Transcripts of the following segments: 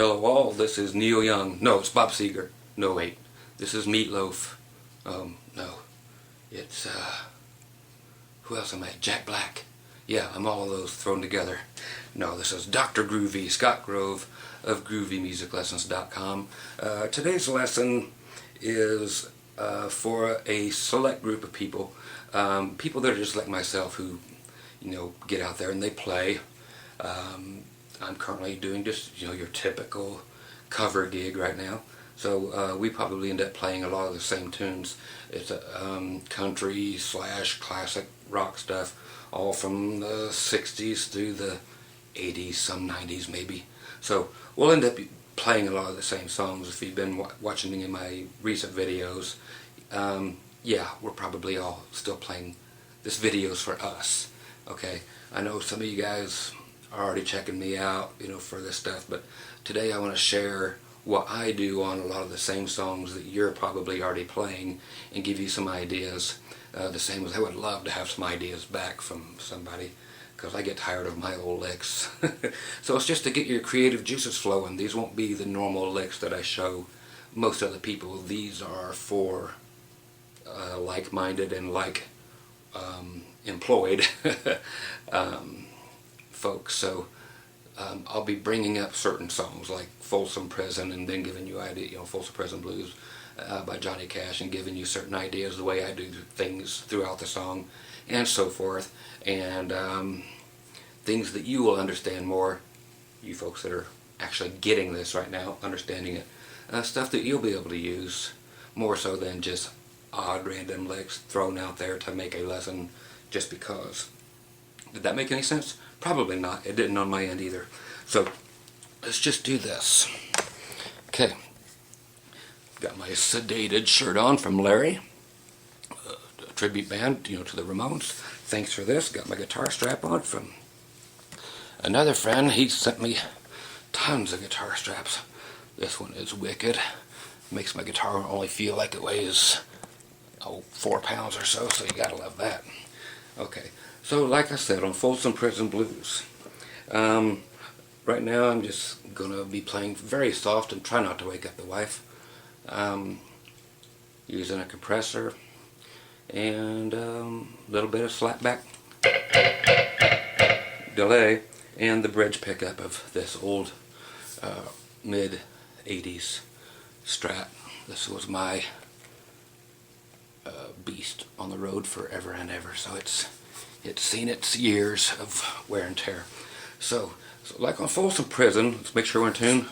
Hello all, this is Neil Young. No, it's Bob Seger. No, wait. This is Meatloaf. No. It's, who else am I? Jack Black. Yeah, I'm all of those thrown together. No, this is Dr. Groovy, Scott Grove of GroovyMusicLessons.com. Today's lesson is for a select group of people. People that are just like myself who, get out there and they play. I'm currently doing just, your typical cover gig right now. So we probably end up playing a lot of the same tunes. It's country / classic rock stuff, all from the 60s through the 80s, some 90s maybe. So we'll end up playing a lot of the same songs. If you've been watching any of my recent videos, yeah, we're probably all still playing. This video's for us, okay? I know some of you guys are already checking me out, for this stuff, but today I want to share what I do on a lot of the same songs that you're probably already playing and give you some ideas. The same as I would love to have some ideas back from somebody, because I get tired of my old licks. So it's just to get your creative juices flowing. These won't be the normal licks that I show most other people. These are for like-minded and employed folks. So I'll be bringing up certain songs like Folsom Prison and then giving you ideas, Folsom Prison Blues by Johnny Cash, and giving you certain ideas the way I do things throughout the song and so forth, and things that you will understand more, you folks that are actually getting this right now, understanding it, stuff that you'll be able to use more so than just odd random licks thrown out there to make a lesson just because. Did that make any sense? Probably not. It didn't on my end either. So let's just do this. Okay. Got my sedated shirt on from Larry, a tribute band, to the Ramones. Thanks for this. Got my guitar strap on from another friend. He sent me tons of guitar straps. This one is wicked. Makes my guitar only feel like it weighs 4 pounds or so, so you gotta love that. Okay, so like I said, on Folsom Prison Blues, right now I'm just gonna be playing very soft and try not to wake up the wife, using a compressor and a little bit of slapback delay and the bridge pickup of this old mid 80s Strat. This was my beast on the road forever and ever, so it's seen its years of wear and tear. So like on Folsom Prison, let's make sure we're in tune.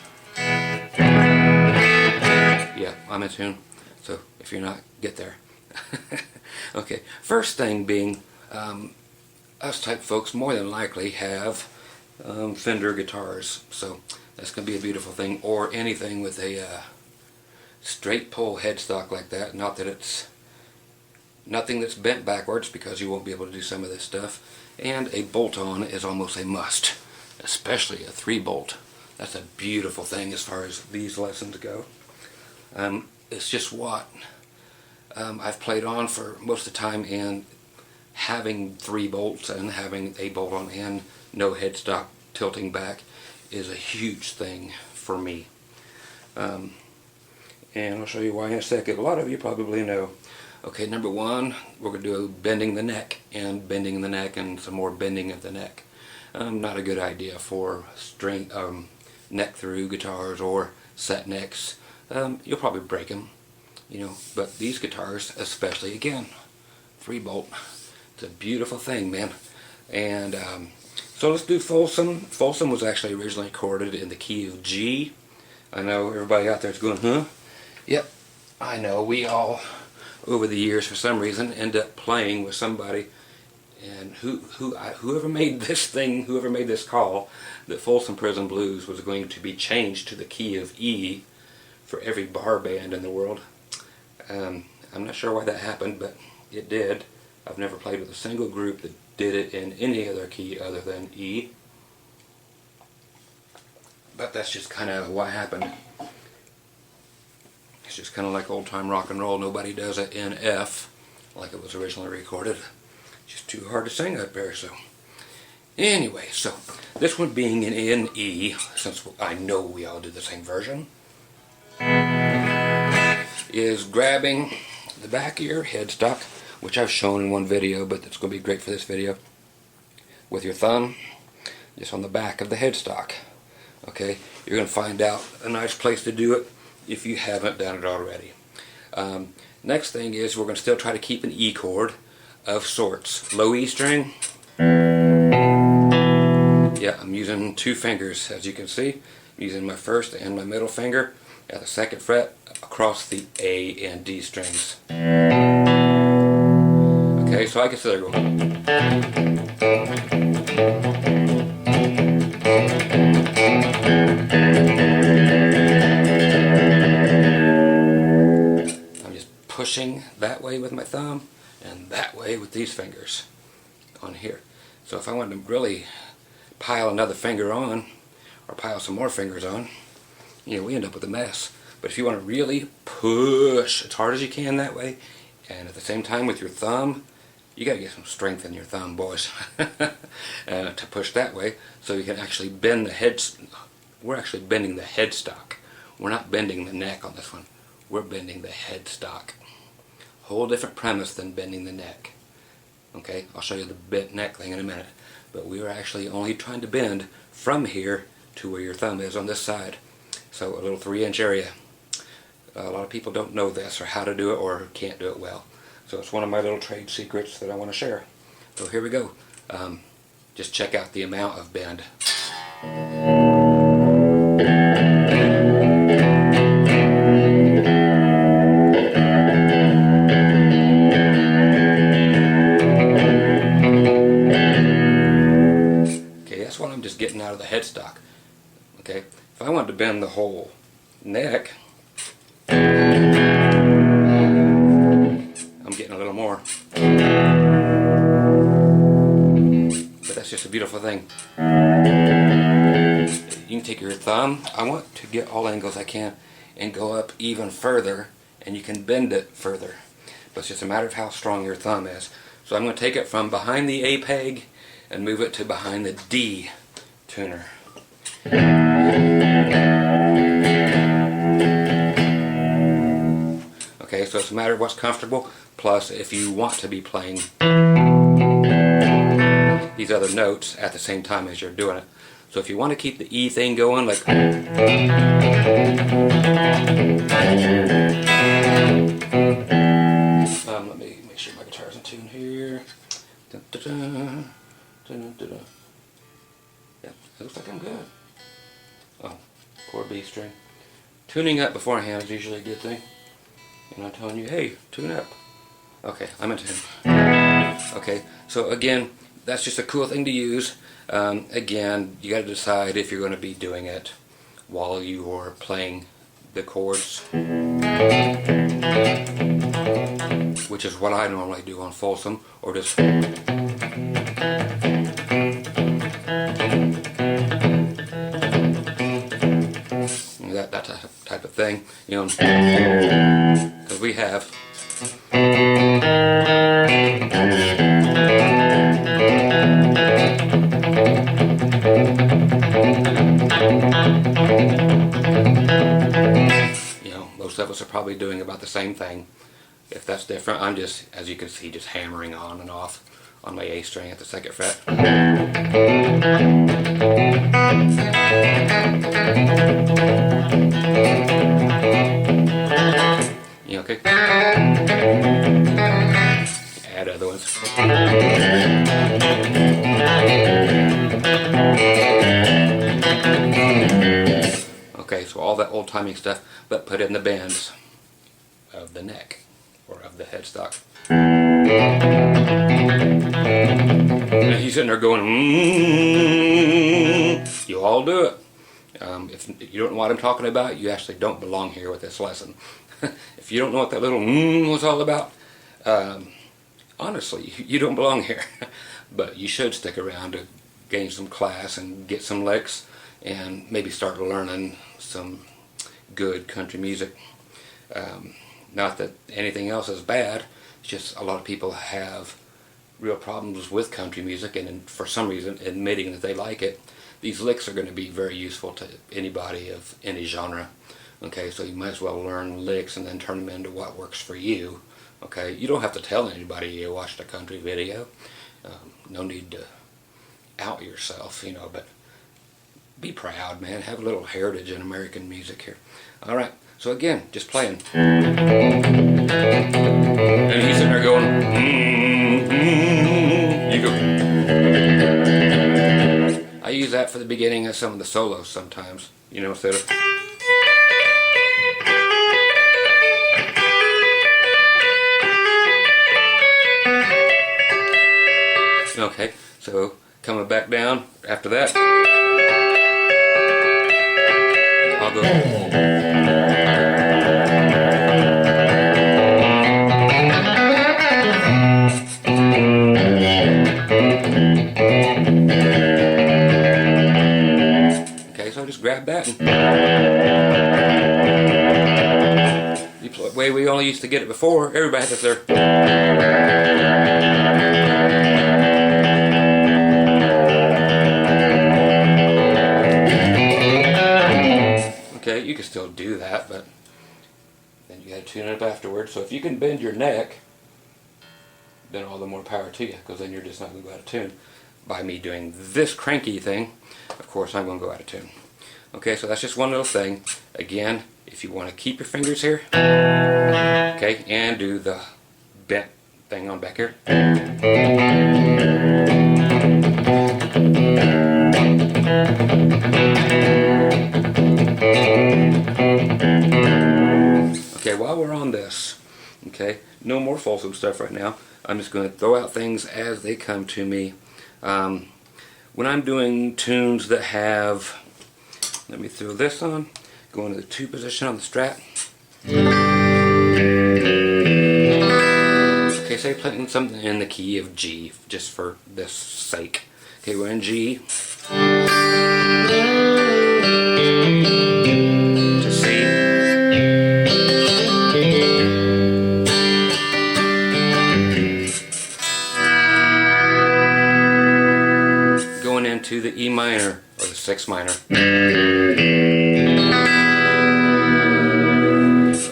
Yeah, I'm in tune, so if you're not, get there. Okay, first thing being, us type folks more than likely have Fender guitars, so that's going to be a beautiful thing, or anything with a straight pull headstock like that. Not that it's nothing that's bent backwards, because you won't be able to do some of this stuff. And a bolt-on is almost a must, especially a 3-bolt. That's a beautiful thing as far as these lessons go. It's just what I've played on for most of the time, and having 3 bolts and having a bolt-on and no headstock tilting back is a huge thing for me. And I'll show you why in a second. A lot of you probably know. Okay, number one, we're going to do bending the neck and some more bending of the neck. Not a good idea for string neck through guitars or set necks. You'll probably break them, but these guitars especially, again, 3-bolt. It's a beautiful thing, man. And so let's do Folsom. Folsom was actually originally recorded in the key of G. I know everybody out there is going, huh? Yep, I know. We all, over the years, for some reason, end up playing with somebody, and whoever made this thing, whoever made this call, that Folsom Prison Blues was going to be changed to the key of E for every bar band in the world. I'm not sure why that happened, but it did. I've never played with a single group that did it in any other key other than E. But that's just kind of what happened. It's just kind of like old-time rock and roll. Nobody does it in F like it was originally recorded. It's just too hard to sing up there. So anyway, so This one being in E, since I know we all do the same version, is grabbing the back of your headstock, which I've shown in one video, but it's going to be great for this video, with your thumb just on the back of the headstock. Okay, you're going to find out a nice place to do it if you haven't done it already. Next thing is we're going to still try to keep an E chord of sorts. Low E string. Yeah, I'm using 2 fingers, as you can see. I'm using my first and my middle finger at the 2nd fret across the A and D strings. Okay, so I can sit there going. I'm just pushing that way with my thumb and that way with these fingers on here. So if I wanted to really pile another finger on, or pile some more fingers on, we end up with a mess. But if you want to really push as hard as you can that way, and at the same time with your thumb, you got to get some strength in your thumb, boys, to push that way, so you can actually bend the head. We're actually bending the headstock. We're not bending the neck on this one. We're bending the headstock. Whole different premise than bending the neck. Okay, I'll show you the bent neck thing in a minute. But we are actually only trying to bend from here to where your thumb is on this side. So a little 3-inch area. A lot of people don't know this, or how to do it, or can't do it well. So it's one of my little trade secrets that I want to share. So here we go. Just check out the amount of bend. I'm just getting out of the headstock. Okay, if I wanted to bend the whole neck, I'm getting a little more. But that's just a beautiful thing. You can take your thumb. I want to get all angles I can and go up even further, and you can bend it further. But it's just a matter of how strong your thumb is. So I'm going to take it from behind the A peg and move it to behind the D tuner. Okay, so it's a matter of what's comfortable, plus if you want to be playing these other notes at the same time as you're doing it. So if you want to keep the E thing going, like let me make sure my guitar's in tune here. Dun, dun, dun, dun, dun, dun. Yeah, it looks like I'm good. Oh, chord B string. Tuning up beforehand is usually a good thing. And I'm telling you, hey, tune up. Okay, I'm in tune. Okay, so again, that's just a cool thing to use. Again, you got to decide if you're going to be doing it while you are playing the chords, which is what I normally do on Folsom, or just that type of thing, because we have most of us are probably doing about the same thing. If that's different, I'm just, as you can see, just hammering on and off on my A string at the 2nd fret. Okay? Add other ones. Okay, so all that old-timey stuff, but put in the bends of the neck, or of the headstock. And he's sitting there going, You all do it. If you don't know what I'm talking about, you actually don't belong here with this lesson. If you don't know what that little was all about, honestly, you don't belong here. But you should stick around to gain some class and get some licks, and maybe start learning some good country music. Not that anything else is bad, it's just a lot of people have real problems with country music, and for some reason admitting that they like it. these licks are going to be very useful to anybody of any genre. Okay, so you might as well learn licks and then turn them into what works for you. Okay, you don't have to tell anybody you watched a country video. No need to out yourself, you know, but be proud, man. Have a little heritage in American music here. Alright, so again, just playing. And he's sitting there going, you go. I use that for the beginning of some of the solos sometimes, you know, instead of. Okay, so coming back down after that, I'll go. Okay, so just grab that. The way we only used to get it before, everybody had their. Okay, you can still do that, but then you got to tune it up afterwards. So if you can bend your neck, then all the more power to you, because then you're just not going to go out of tune. By me doing this cranky thing, of course I'm going to go out of tune. Okay, so that's just one little thing. Again, if you want to keep your fingers here, okay, and do the bent thing on back here. Okay, while we're on this, okay, no more Folsom stuff right now. I'm just going to throw out things as they come to me. When I'm doing tunes that have, let me throw this on, go into the 2 position on the Strat. Okay, say playing something in the key of G, just for this sake. Okay, we're in G. To C. Going into the E minor, or the 6 minor.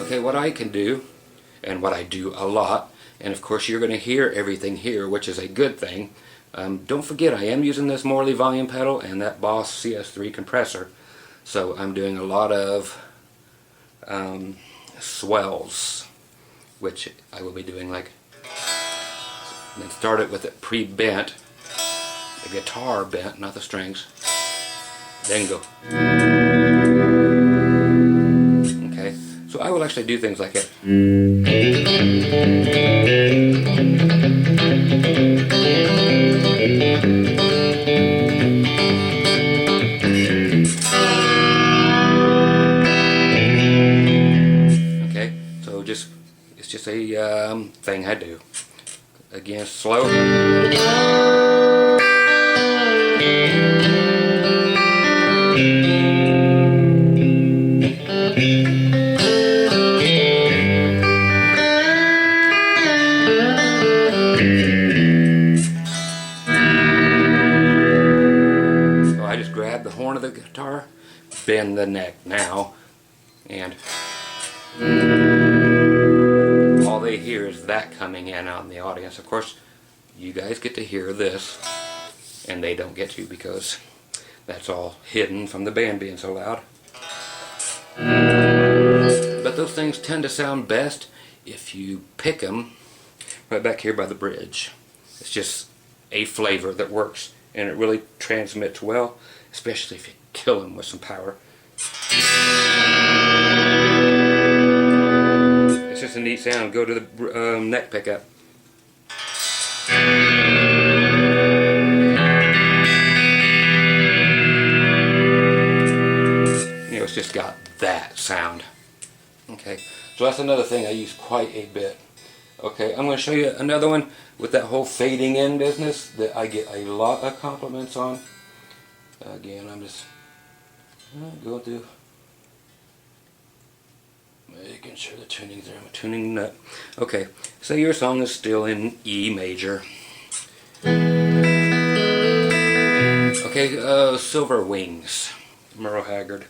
Okay, what I can do, and what I do a lot, and of course you're going to hear everything here, which is a good thing. Don't forget, I am using this Morley volume pedal and that Boss CS3 compressor, so I'm doing a lot of swells, which I will be doing like, and then start it with it pre-bent, the guitar bent, not the strings, then go. Okay, so I will actually do things like it. Okay, so it's just a thing I do. Again, slow. So I just grab the horn of the guitar, bend the neck now, and all they hear is that coming in out in the audience. Of course, you guys get to hear this, and they don't get to, because that's all hidden from the band being so loud. But those things tend to sound best if you pick them right back here by the bridge. It's just a flavor that works, and it really transmits well, especially if you kill them with some power. It's just a neat sound. Go to the neck pickup. You know, it's just got that sound. Okay, so that's another thing I use quite a bit. Okay, I'm going to show you another one with that whole fading in business that I get a lot of compliments on. Again, I'm just going through, making sure the tuning's there. I'm a tuning nut. Okay, say your song is still in E major. Okay, Okay, Silver Wings, Merle Haggard.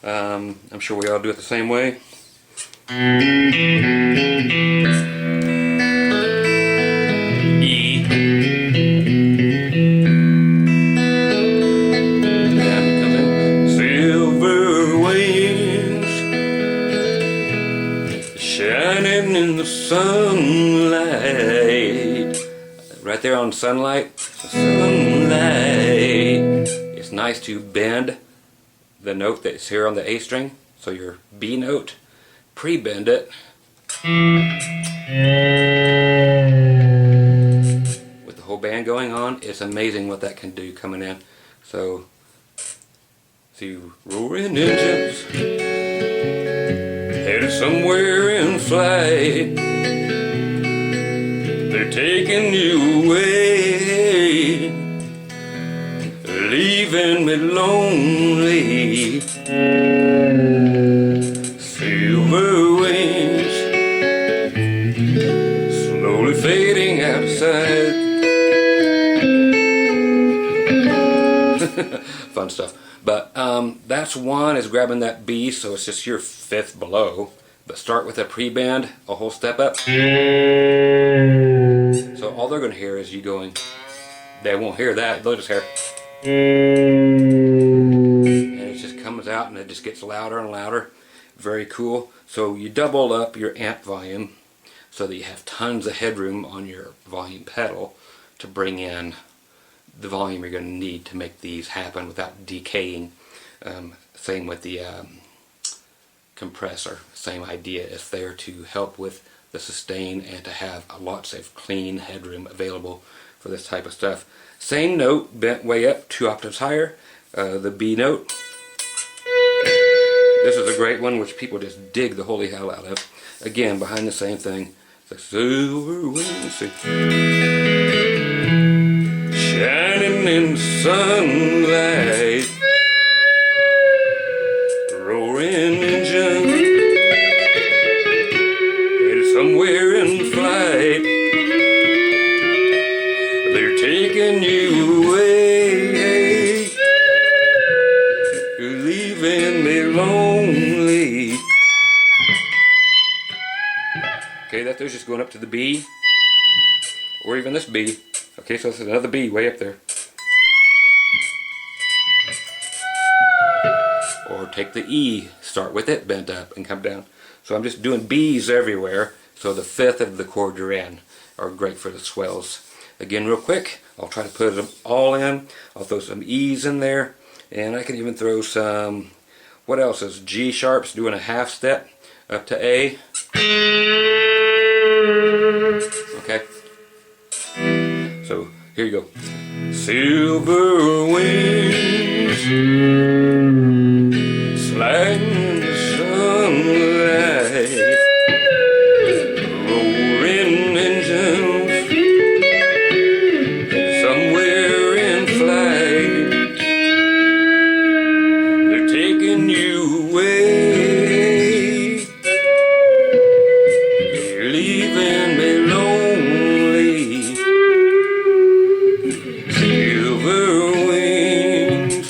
I'm sure we all do it the same way. E. Then comes in silver wings, shining in the sunlight. Right there on sunlight. Sunlight. It's nice to bend the note that's here on the A string, so your B note, pre-bend it with the whole band going on. It's amazing what that can do coming in. So, see, roaring engines headed somewhere in flight. They're taking you away, leaving me lonely. Silver wings, slowly fading out of sight. Fun stuff. But that's one, is grabbing that B, so it's just your fifth below. But start with a pre-bend, a whole step up. So all they're going to hear is you going, they won't hear that, they'll just hear. And it just comes out and it just gets louder and louder. Very cool. So you double up your amp volume so that you have tons of headroom on your volume pedal to bring in the volume you're going to need to make these happen without decaying. Same with the compressor. Same idea. It's there to help with the sustain and to have lots of clean headroom available for this type of stuff. Same note, bent way up, 2 octaves higher, the B note. This is a great one which people just dig the holy hell out of. Again, behind the same thing. It's like silver wings, shining in the sunlight, roaring engine headed somewhere in flight. They're taking you away, leaving me lonely. Okay, that there's just going up to the B, or even this B. Okay, so this is another B way up there. Or take the E, start with it, bent up, and come down. So I'm just doing B's everywhere, so the fifth of the chord you're in are great for the swells. Again, real quick, I'll try to put them all in. I'll throw some E's in there, and I can even throw some, what else is G sharps, doing a half step up to A. Okay, so here you go. Silver wings, sliding in the sunlight, roaring engines somewhere in flight. They're taking you away, you're leaving me lonely. Silver wings,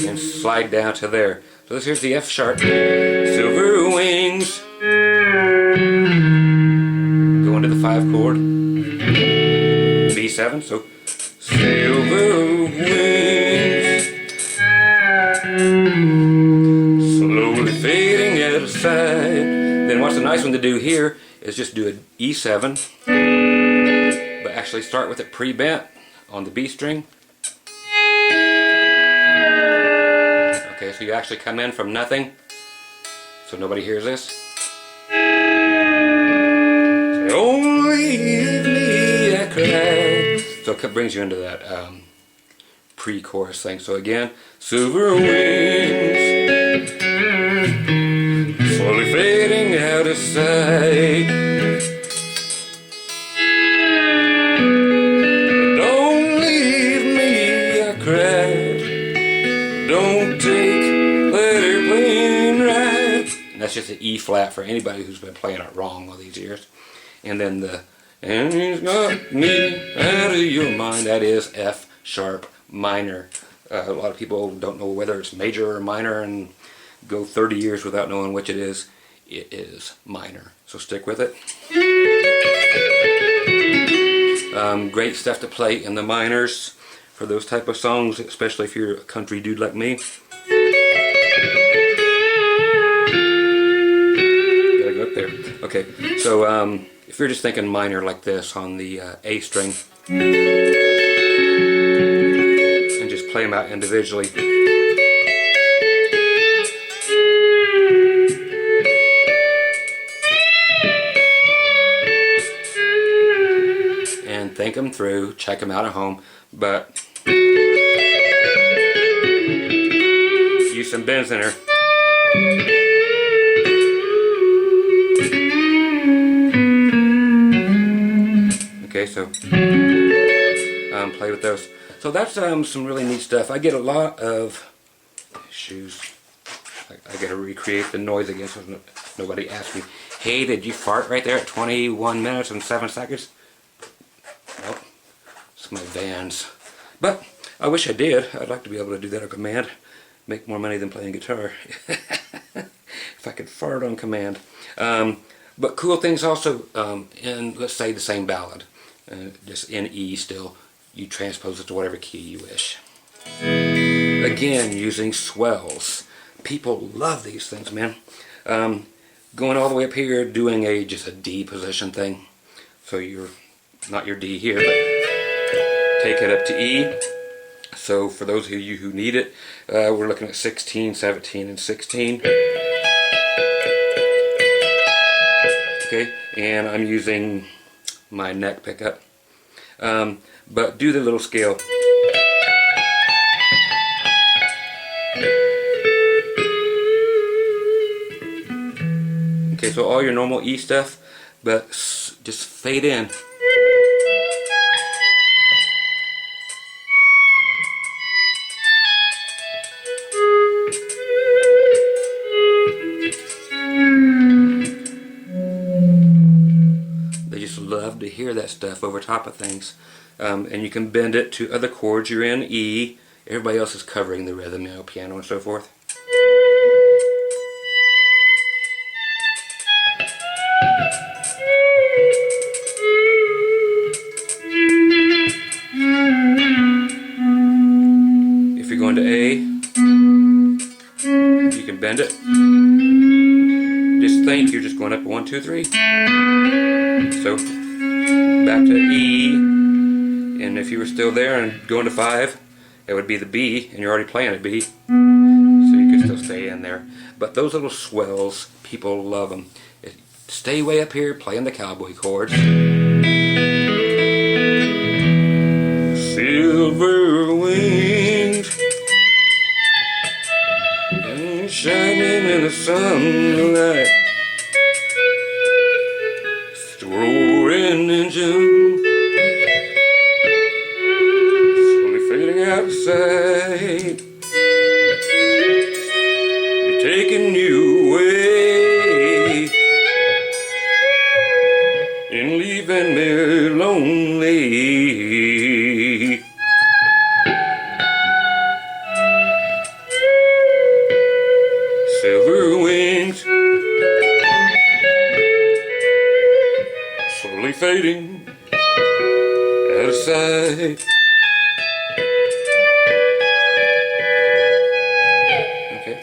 and slide down to there. So this here's the F sharp. Silver wings, going to the 5 chord, B7. So silver wings, slowly fading out of sight. Then what's the nice one to do here is just do an E7, but actually start with it pre-bent on the B string. Okay, so you actually come in from nothing, so nobody hears this. Don't leave me, I cry. So it brings you into that pre-chorus thing. So again, silver wings, slowly fading out of sight. Don't leave me, I cried. Don't take letter playing right. And that's just an E flat for anybody who's been playing it wrong all these years. And then the And he's got me out of your mind. That is F sharp minor. A lot of people don't know whether it's major or minor and go 30 years without knowing which it is. It is minor. So stick with it. Great stuff to play in the minors for those type of songs, especially if you're a country dude like me. Gotta go up there. Okay, so if you're just thinking minor like this on the A string, and just play them out individually. And think them through, check them out at home, but use some bends in her. Okay, so play with those. So that's some really neat stuff. I get a lot of shoes. I gotta recreate the noise again so nobody asks me, hey, did you fart right there at 21 minutes and 7 seconds? Nope, it's my Vans. But I wish I did. I'd like to be able to do that on command. Make more money than playing guitar. If I could fart on command. But cool things also in, let's say, the same ballad. Just in E still. You transpose it to whatever key you wish. Again, using swells. People love these things, man. Going all the way up here, doing just a D position thing. So you're not your D here, but take it up to E. So for those of you who need it, we're looking at 16, 17, and 16. Okay, and I'm using my neck pickup. But do the little scale. Okay, so all your normal E stuff, but just fade in. They just love to hear that stuff over top of things. And you can bend it to other chords. You're in E. Everybody else is covering the rhythm, you know, piano and so forth. If you're going to A, you can bend it. Just think you're just going up 1, 2, 3. So back to E, and if you were still there and going to 5, it would be the B, and you're already playing a B, so you can still stay in there. But those little swells, people love them. Stay way up here playing the cowboy chords. Silver wings shining in the sunlight, soaring in June, slowly fading out of sight, we're taking you away and leaving me lonely. Silver wings slowly fading out of sight. Okay.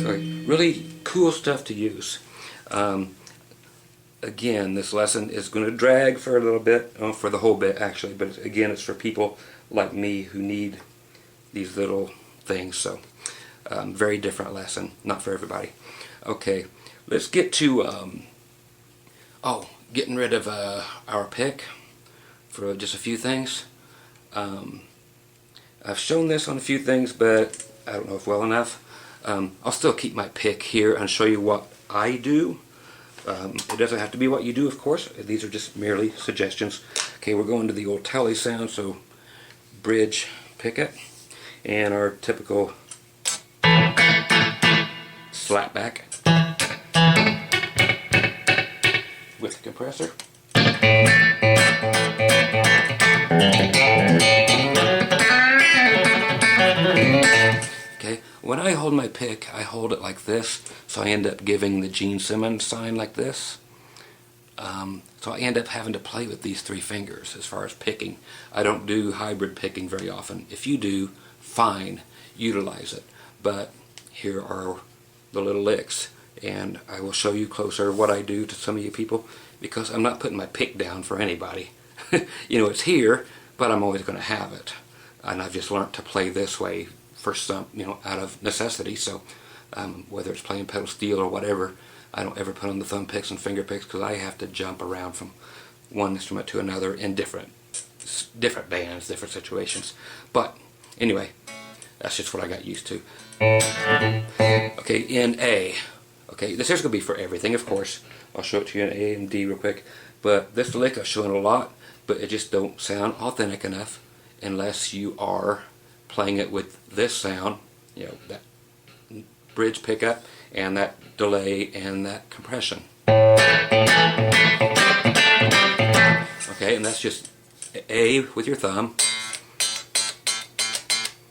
Okay. Really cool stuff to use. Again, this lesson is going to drag for a little bit, for the whole bit actually, but again, it's for people like me who need these little things, so very different lesson, not for everybody. Okay, let's get to, getting rid of our pick for just a few things. I've shown this on a few things, but I don't know if well enough. I'll still keep my pick here and show you what I do. It doesn't have to be what you do, of course. These are just merely suggestions. Okay, we're going to the old tally sound, so bridge picket and our typical slapback with the compressor. Okay, when I hold my pick, I hold it like this, so I end up giving the Gene Simmons sign like this. So I end up having to play with these three fingers as far as picking. I don't do hybrid picking very often. If you do, fine, utilize it. But here are the little licks, and I will show you closer what I do to some of you people, because I'm not putting my pick down for anybody. You know, it's here, but I'm always going to have it. And I've just learned to play this way for some, you know, out of necessity. So whether it's playing pedal steel or whatever, I don't ever put on the thumb picks and finger picks, because I have to jump around from one instrument to another in different bands, different situations. But anyway, that's just what I got used to. Okay, in A. Okay, this is going to be for everything, of course. I'll show it to you in A and D real quick. But this lick I've shown a lot, but it just don't sound authentic enough unless you are playing it with this sound, you know, that bridge pickup and that delay and that compression. Okay, and that's just A with your thumb.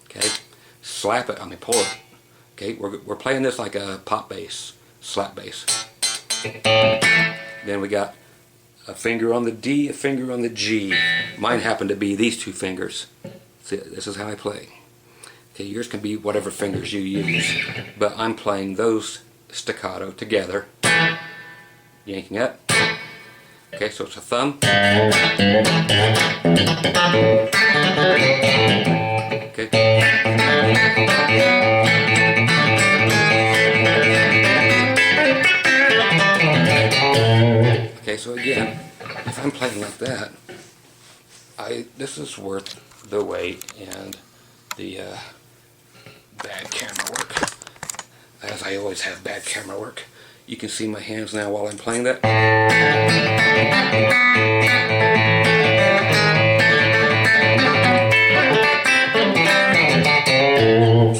Okay, slap it, I mean pull it. Okay, we're playing this like a pop bass, slap bass. Then we got a finger on the D, a finger on the G. Mine happen to be these two fingers. See, this is how I play. Okay, yours can be whatever fingers you use, but I'm playing those staccato together, yanking up. Okay, so it's a thumb. Okay. Okay, so again, if I'm playing like that, this is worth the wait and the bad camera work, as I always have bad camera work. You can see my hands now while I'm playing that.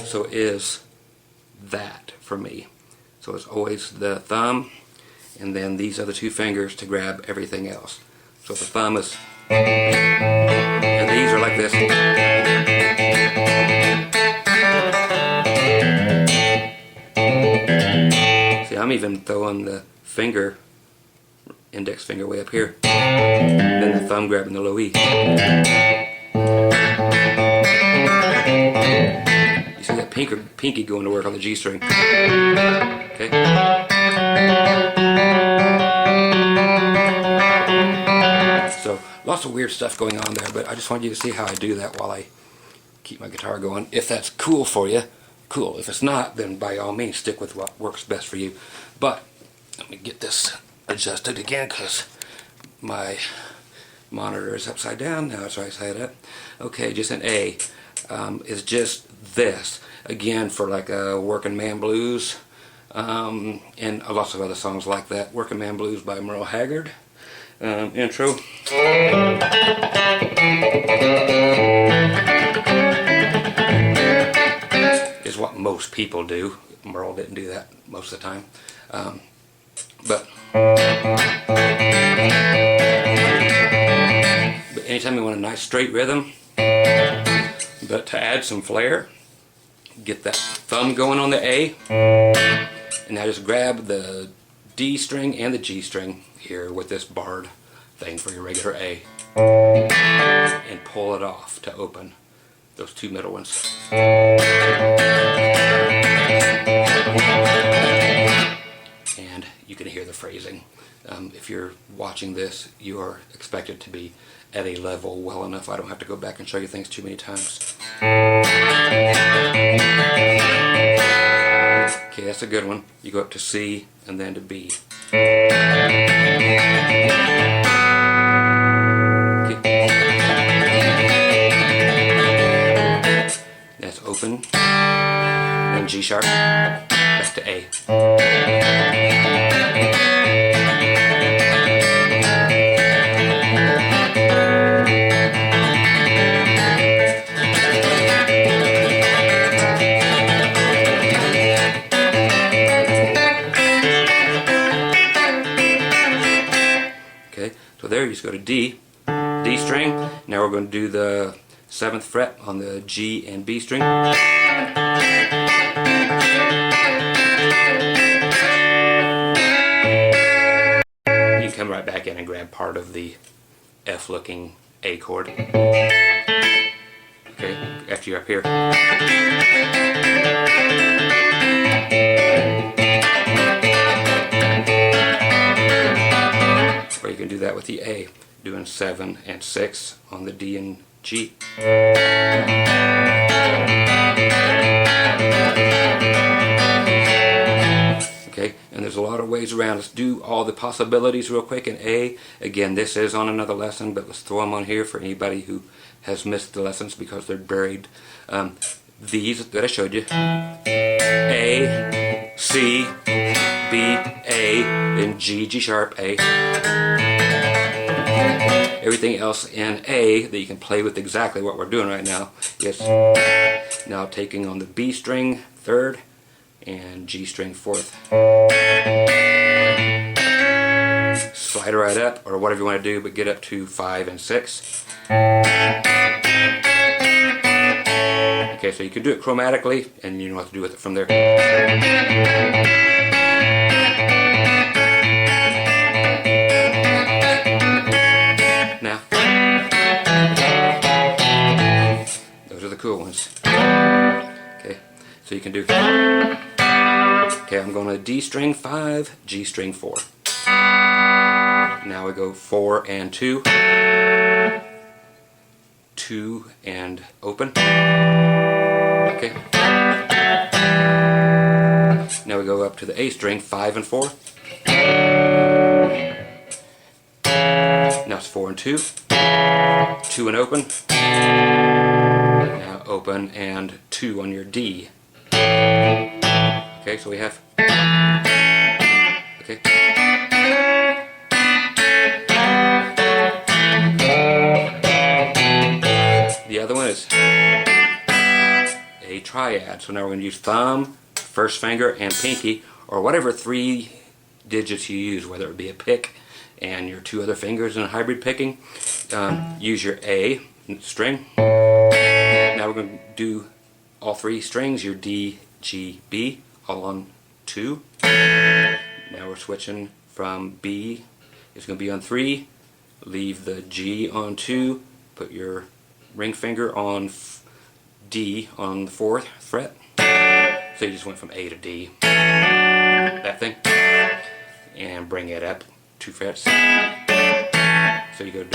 So it is that for me. So it's always the thumb and then these other two fingers to grab everything else. So the thumb is, and these are like this. See, I'm even throwing the finger, index finger way up here, then the thumb grabbing the low E. You see that pinky going to work on the G string. Okay. So lots of weird stuff going on there, but I just wanted you to see how I do that while I keep my guitar going. If that's cool for you, cool. If it's not, then by all means stick with what works best for you. But let me get this adjusted again, because my monitor is upside down. Now it's right side up. Okay, just an A is just this. Again, for like a Working Man Blues, and lots of other songs like that. Working Man Blues by Merle Haggard. Intro. Is what most people do. Merle didn't do that most of the time. But anytime you want a nice straight rhythm, but to add some flair, get that thumb going on the A, and now just grab the D string and the G string here with this barred thing for your regular A, and pull it off to open those two middle ones. And you can hear the phrasing. If you're watching this, you are expected to be at a level well enough I don't have to go back and show you things too many times. Okay, that's a good one. You go up to C and then to B. That's open, then G sharp, back to A. you just go to D, D string. Now we're going to do the 7th fret on the G and B string. You can come right back in and grab part of the F looking A chord. Okay, after you're up here. Or you can do that with the A, doing 7 and 6 on the D and G. Okay, and there's a lot of ways around. Let's do all the possibilities real quick in A. Again, this is on another lesson, but let's throw them on here for anybody who has missed the lessons because they're buried. These that I showed you. A, C, B, A, then G, G sharp, A. Everything else in A that you can play with exactly what we're doing right now is now taking on the B string 3rd and G string 4th. Slide it right up, or whatever you want to do, but get up to 5 and 6. Okay, so you can do it chromatically, and you know what to do with it from there. Now, those are the cool ones. Okay, so you can do. Okay, I'm going to D string 5, G string 4. Now we go 4 and 2. 2 and open. Okay. Now we go up to the A string, 5 and 4. Now it's 4 and 2. 2 and open. Now open and 2 on your D. Okay, so we have. Okay. The other one is a triad. So now we're going to use thumb, first finger, and pinky, or whatever 3 digits you use, whether it be a pick and your 2 other fingers in a hybrid picking. Use your A string. Now we're going to do all 3 strings, your D, G, B, all on 2. Now we're switching from B, it's going to be on 3, leave the G on 2, put your ring finger on D on the 4th fret. So you just went from A to D, that thing, and bring it up 2 frets. So you go D.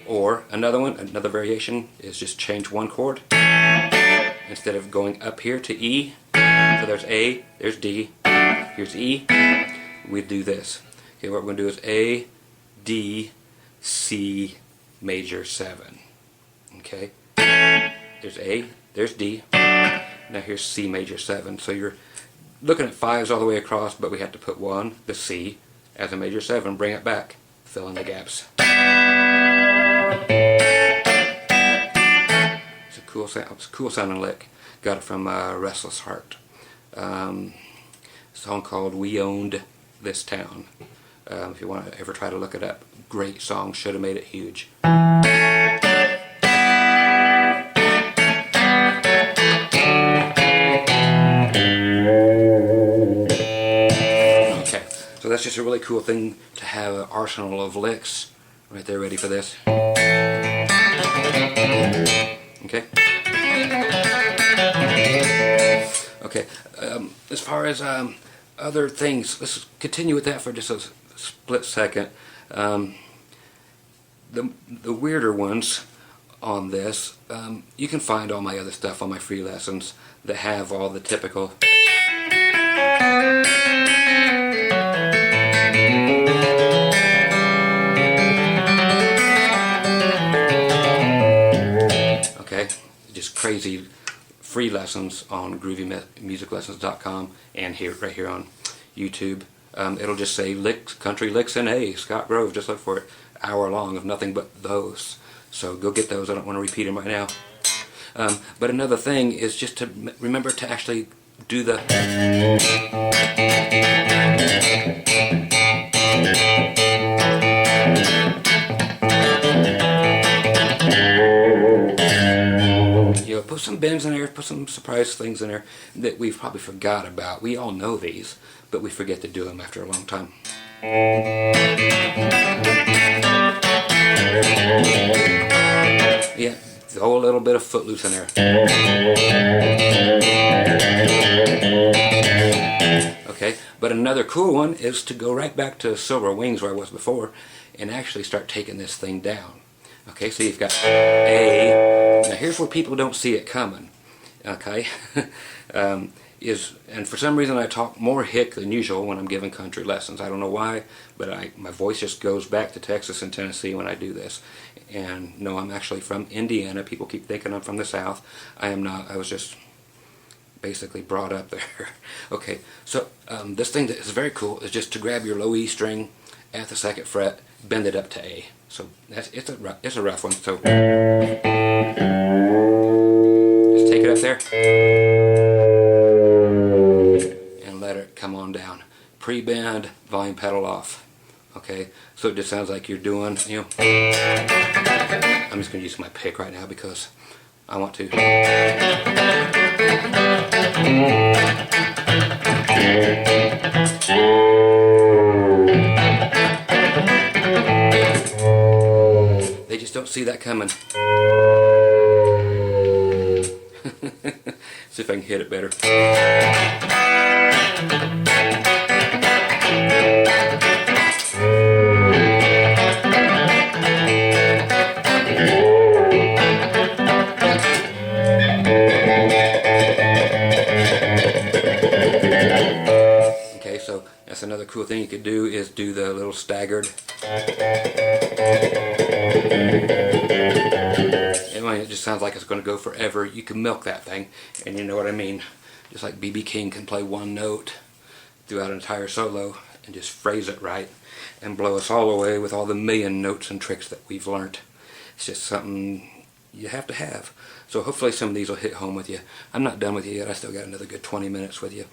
Or another variation is just change 1 chord. Instead of going up here to E, so there's A, there's D, here's E, we do this. Okay, what we're going to do is A, D, C, major 7. Okay, there's A, there's D, now here's C major 7. So you're looking at 5s all the way across, but we have to put 1, the C, as a major 7, bring it back, fill in the gaps. It's a cool sounding lick. Got it from Restless Heart. A song called We Owned This Town. If you want to ever try to look it up, great song, should have made it huge. Okay, so that's just a really cool thing to have an arsenal of licks right there ready for this. Okay. Okay, as far as other things, let's continue with that for just a split second. The weirder ones on this, you can find all my other stuff on my free lessons that have all the typical. Okay, just crazy free lessons on groovymusiclessons.com and right here on YouTube. It'll just say licks, country licks in A, Scott Grove. Just look for it. Hour long of nothing but those. So go get those. I don't want to repeat them right now. But another thing is just to remember to actually do the... You know, put some bends in there, put some surprise things in there that we've probably forgot about. We all know these, but we forget to do them after a long time. Yeah, throw a little bit of footloose in there. Okay, but another cool one is to go right back to Silver Wings where I was before and actually start taking this thing down. Okay, so you've got A. Now here's where people don't see it coming. Okay, and for some reason I talk more hick than usual when I'm giving country lessons. I don't know why, but my voice just goes back to Texas and Tennessee when I do this. And no, I'm actually from Indiana. People keep thinking I'm from the South. I am not. I was just basically brought up there. Okay, so this thing that is very cool is just to grab your low E string at the 2nd fret, bend it up to A. So it's a rough one. So just take it up there and let it come on down. Pre-bend, volume pedal off. Okay, so it just sounds like you're doing, you know. I'm just going to use my pick right now because I want to. They just don't see that coming. See if I can hit it better. Okay, so that's another cool thing you could do is do the little staggered. It just sounds like it's going to go forever. You can milk that thing, and you know what I mean. Just like B.B. King can play one note throughout an entire solo and just phrase it right and blow us all away with all the million notes and tricks that we've learned. It's just something you have to have. So hopefully some of these will hit home with you. I'm not done with you yet. I still got another good 20 minutes with you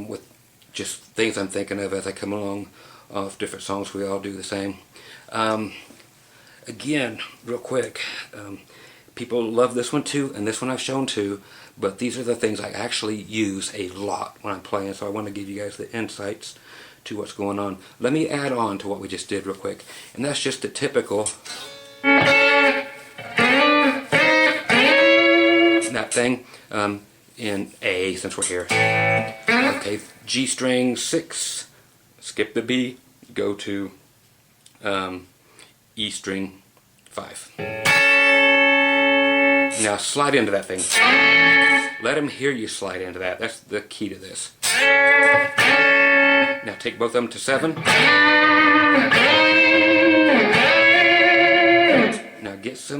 with just things I'm thinking of as I come along of different songs. We all do the same. Again, real quick, people love this one too, and this one I've shown too, but these are the things I actually use a lot when I'm playing, so I want to give you guys the insights to what's going on. Let me add on to what we just did real quick, and that's just the typical that thing in A, since we're here. Okay, G string 6, skip the B, go to E string 5. Now slide into that thing. Let them hear you slide into that. That's the key to this. Now take both of them to 7. Now get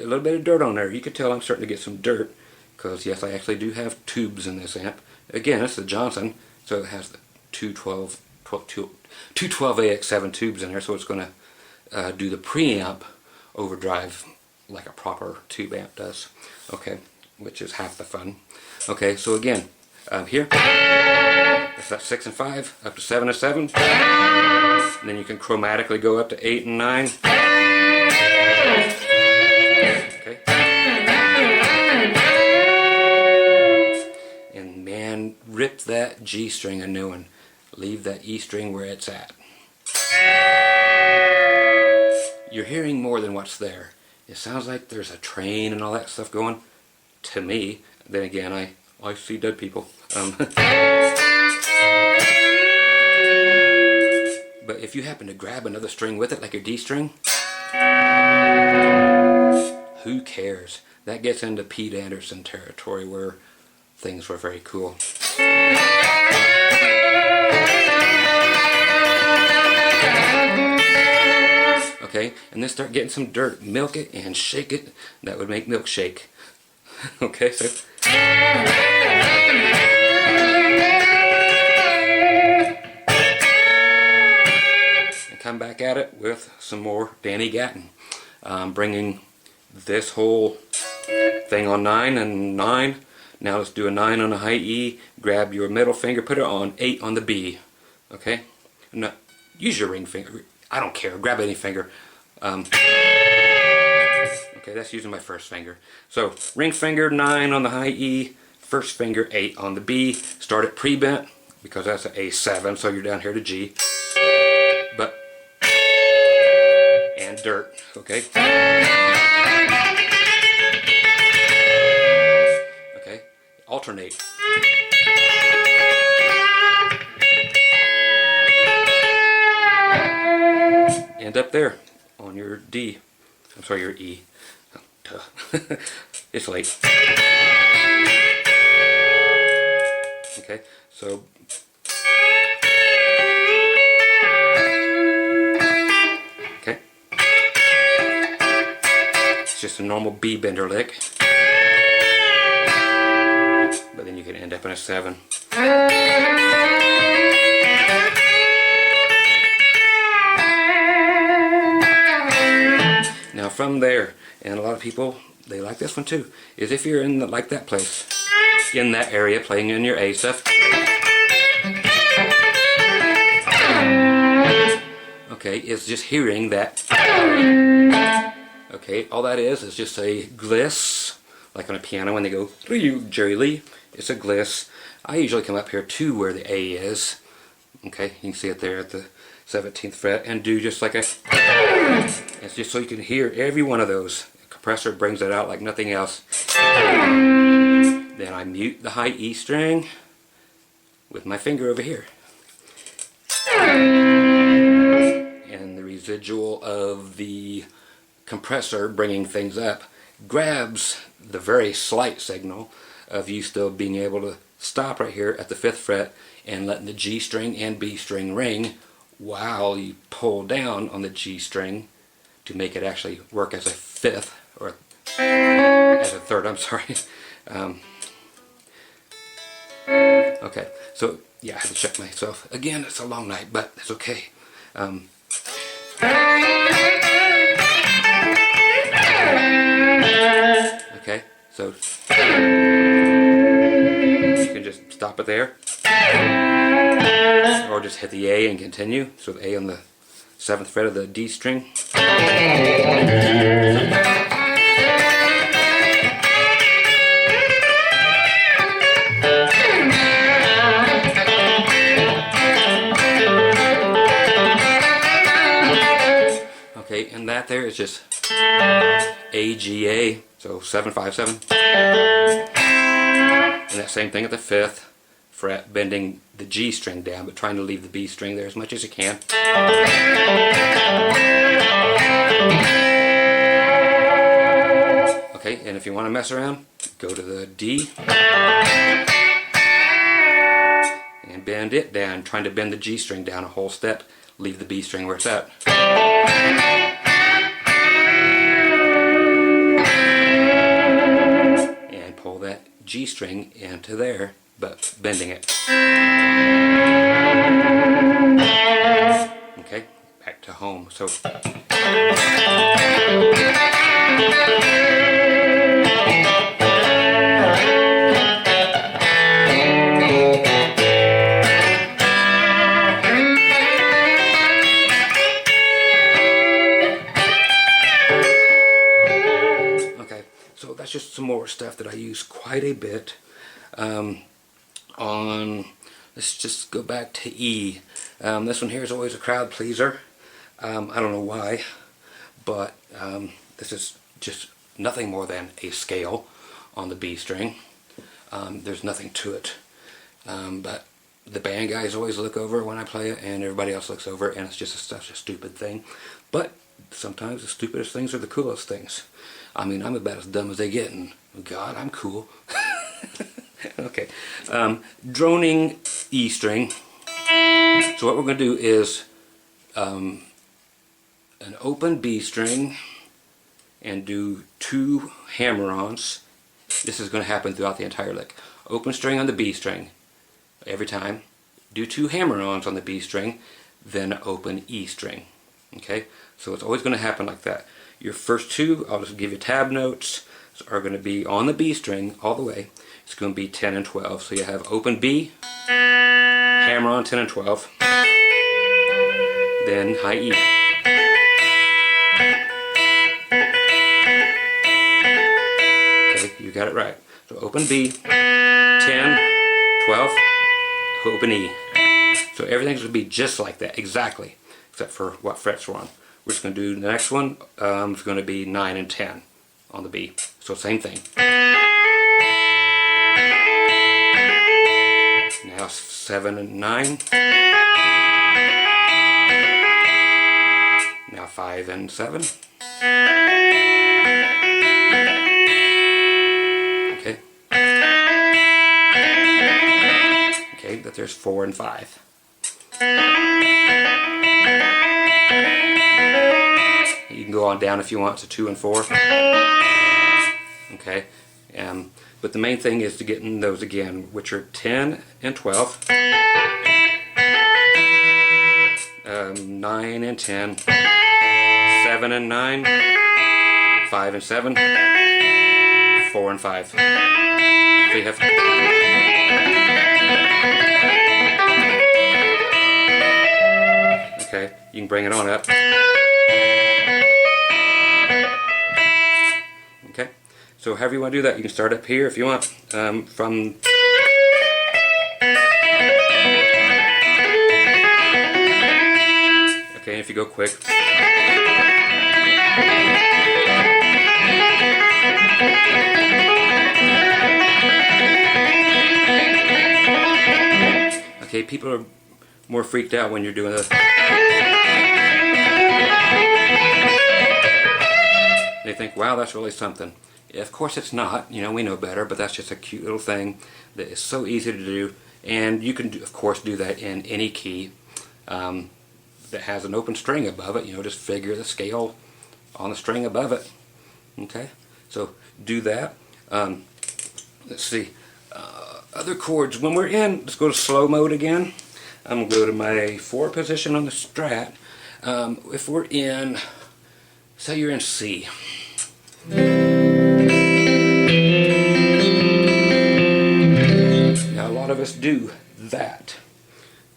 a little bit of dirt on there. You can tell I'm starting to get some dirt because yes, I actually do have tubes in this amp. Again, it's the Johnson, so it has the 212AX7 tubes in there, so it's going to do the preamp overdrive like a proper tube amp does. Okay, which is half the fun. Okay, so again, here, that's that 6 and 5, up to 7 and 7. And then you can chromatically go up to 8 and 9. Okay. And man, rip that G string a new one. Leave that E string where it's at. You're hearing more than what's there. It sounds like there's a train and all that stuff going. To me, then again, I see dead people. But if you happen to grab another string with it, like your D string, who cares? That gets into Pete Anderson territory where things were very cool. Okay, and then start getting some dirt. Milk it and shake it. That would make milkshake. Okay, so and come back at it with some more Danny Gatton. Bringing this whole thing on 9 and 9 Now let's do a 9 on the high E. Grab your middle finger, put it on 8 on the B. Okay? Now, use your ring finger. I don't care. Grab any finger. Okay, that's using my first finger. So, ring finger 9 on the high E. First finger 8 on the B. Start it pre-bent because that's an A7, so you're down here to G. But, and dirt. Okay? Okay? Alternate. End up there on your D. I'm sorry, your E. Oh, duh. It's late. Okay, so okay. It's just a normal B bender lick. But then you can end up in a 7. Now from there, and a lot of people, they like this one too, is if you're in like that place, in that area, playing in your A stuff. Okay, is just hearing that. Okay, all that is just a gliss, like on a piano when they go, Jerry Lee, it's a gliss. I usually come up here to where the A is. Okay, you can see it there at the 17th fret, and do just like a, it's just so you can hear every one of those. The compressor brings it out like nothing else. Then I mute the high E string with my finger over here. And the residual of the compressor bringing things up grabs the very slight signal of you still being able to stop right here at the 5th fret and letting the G string and B string ring while you pull down on the G string to make it actually work as a 5th, or as a 3rd, I'm sorry. Okay, so yeah, I have to check myself. Again, it's a long night, but it's okay. Okay, so you can just stop it there. Or just hit the A and continue. So the A on the 7th fret of the D string. Okay, and that there is just A, G, A, so 7, 5, 7. And that same thing at the 5th fret, bending the G string down, but trying to leave the B string there as much as you can. Okay, and if you want to mess around, go to the D and bend it down, trying to bend the G string down a whole step, leave the B string where it's at. And pull that G string into there, but bending it. Okay, back to home. So okay, so that's just some more stuff that I use quite a bit. Let's just go back to E. This one here is always a crowd pleaser. I don't know why, but this is just nothing more than a scale on the B string. There's nothing to it, but the band guys always look over when I play it, and everybody else looks over, and it's just such a stupid thing. But sometimes the stupidest things are the coolest things. I mean, I'm about as dumb as they get, and God, I'm cool. Okay, droning E string. So what we're going to do is an open B string and do 2 hammer-ons. This is going to happen throughout the entire lick. Open string on the B string every time. Do 2 hammer-ons on the B string, then open E string. Okay, so it's always going to happen like that. Your first 2, I'll just give you tab notes, are going to be on the B string all the way. it's going to be 10 and 12. So you have open B, hammer on 10 and 12, then high E. Okay, you got it right. So open B, 10, 12, open E. So everything's going to be just like that, exactly, except for what frets we're on. We're just going to do the next one. It's going to be 9 and 10 on the B. So same thing. Now 7 and 9. Now 5 and 7. Okay. Okay, but there's 4 and 5. You can go on down if you want to 2 and 4. Okay, but the main thing is to get in those again, which are 10 and 12, 9 and 10, 7 and 9, 5 and 7, 4 and 5. So you have okay, you can bring it on up. Okay, so however you want to do that, you can start up here if you want, from okay, if you go quick. Okay, people are more freaked out when you're doing this. They think, wow, that's really something. Yeah, of course it's not, you know, we know better, but that's just a cute little thing that is so easy to do, and you can, of course, do that in any key that has an open string above it. You know, just figure the scale on the string above it. Okay, so do that. Let's see, other chords. When we're in, let's go to slow mode again. I'm going to go to my 4 position on the Strat. If we're in, say you're in C. Now a lot of us do that.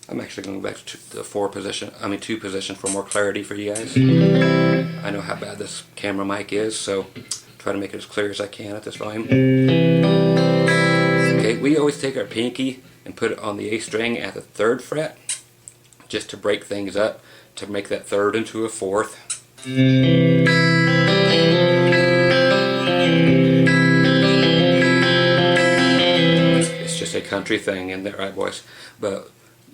I'm actually going back to the 2 position for more clarity for you guys. I know how bad this camera mic is, so try to make it as clear as I can at this volume. Okay, we always take our pinky and put it on the A string at the 3rd fret, just to break things up, to make that 3rd into a 4th. It's just a country thing, isn't it, right, boys? But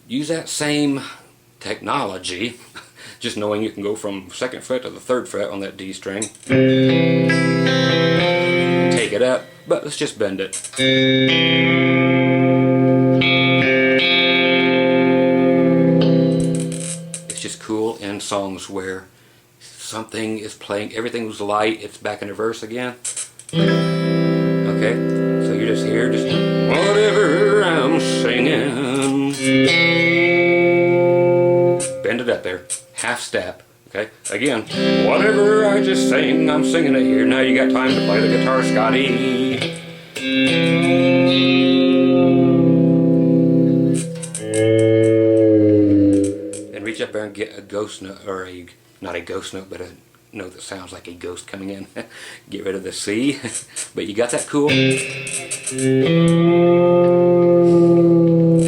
use that same technology, just knowing you can go from 2nd fret to the 3rd fret on that D string. Take it up, but let's just bend it. It's just cool in songs where something is playing, everything was light, it's back in the verse again. Okay, so you're just here, just whatever I'm singing. Bend it up there, half step. Okay, again, whatever I just sang, I'm singing it here. Now you got time to play the guitar, Scotty. And reach up there and get a ghost note, or not a ghost note, but a note that sounds like a ghost coming in. Get rid of the C, but you got that cool.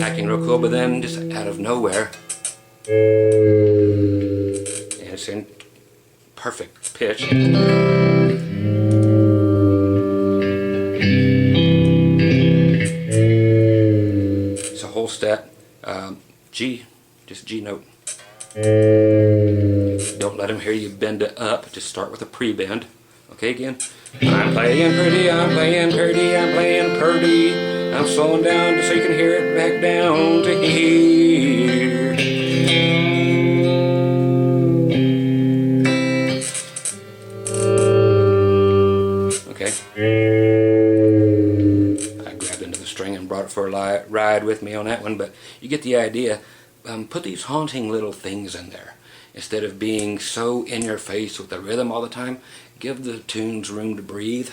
Acting real cool, but then just out of nowhere, and it's in perfect pitch. It's a whole step. G, just G note. Don't let them hear you bend it up. Just start with a pre-bend. Okay, again. I'm playing pretty, I'm playing pretty, I'm playing pretty. I'm slowing down just so you can hear it back down to here. Okay. I grabbed into the string and brought it for a ride with me on that one, but you get the idea. Put these haunting little things in there. Instead of being so in your face with the rhythm all the time, give the tunes room to breathe.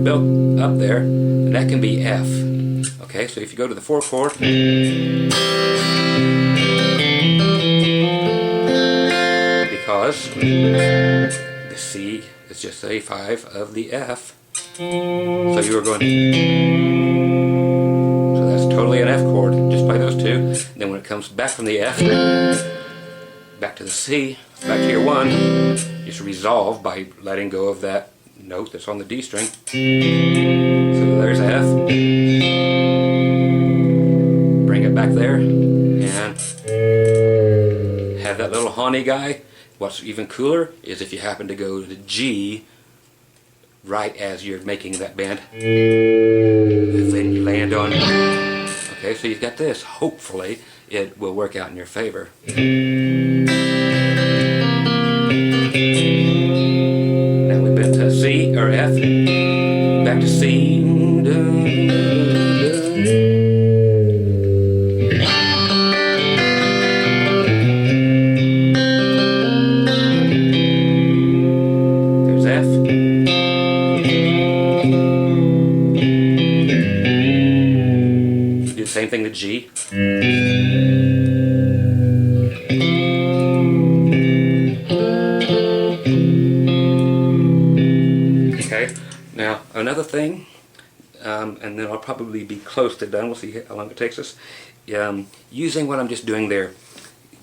built up there, and that can be F. Okay, so if you go to the 4th chord, because the C is just a 5 of the F, so you are going, so that's totally an F chord. Just play those two. And then when it comes back from the F, back to the C, back to your 1, just resolve by letting go of that note that's on the D string. So there's F. Bring it back there and have that little honey guy. What's even cooler is if you happen to go to G right as you're making that bend, then you land on. Okay, so you've got this. Hopefully it will work out in your favor. Now we've been to C or F, back to C. There's F. Do the same thing to G. Okay, now another thing, and then I'll probably be close to done, we'll see how long it takes us, using what I'm just doing there.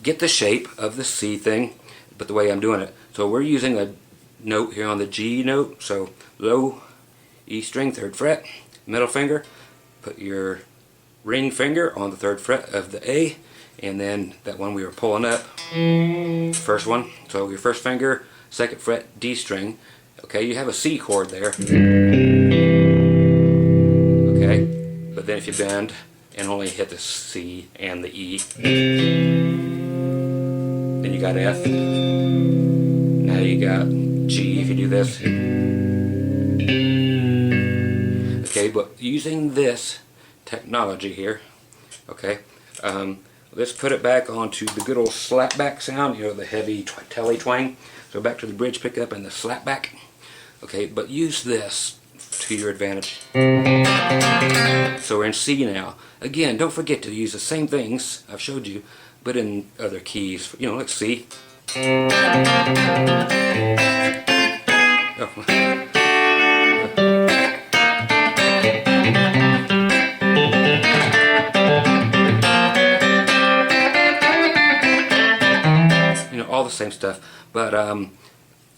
Get the shape of the C thing, but the way I'm doing it. So we're using a note here on the G note, so low E string, 3rd fret, middle finger, put your ring finger on the 3rd fret of the A, and then that one we were pulling up, first one, so your 1st finger, 2nd fret, D string. Okay, you have a C chord there. Okay, but then if you bend and only hit the C and the E, then you got F. Now you got G if you do this. Okay, but using this technology here, okay, let's put it back onto the good old slapback sound, you know, the heavy telly twang. So back to the bridge pickup and the slapback. Okay, but use this to your advantage. So we're in C now. Again, don't forget to use the same things I've showed you, but in other keys. You know, like C. Oh. You know, all the same stuff. But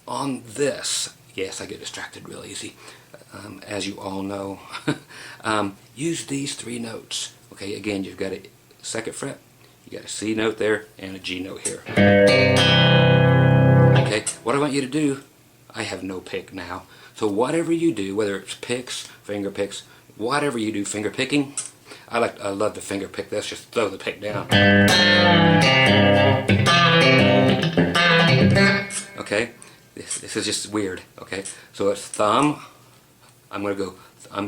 on this, yes, I get distracted real easy, as you all know. Use these 3 notes. Okay, again, you've got a 2nd fret, you got a C note there, and a G note here. Okay, what I want you to do, I have no pick now, so whatever you do, whether it's picks, finger picks, whatever you do, finger picking, I love to finger pick this, just throw the pick down. Okay, this is just weird. Okay, so it's thumb. I'm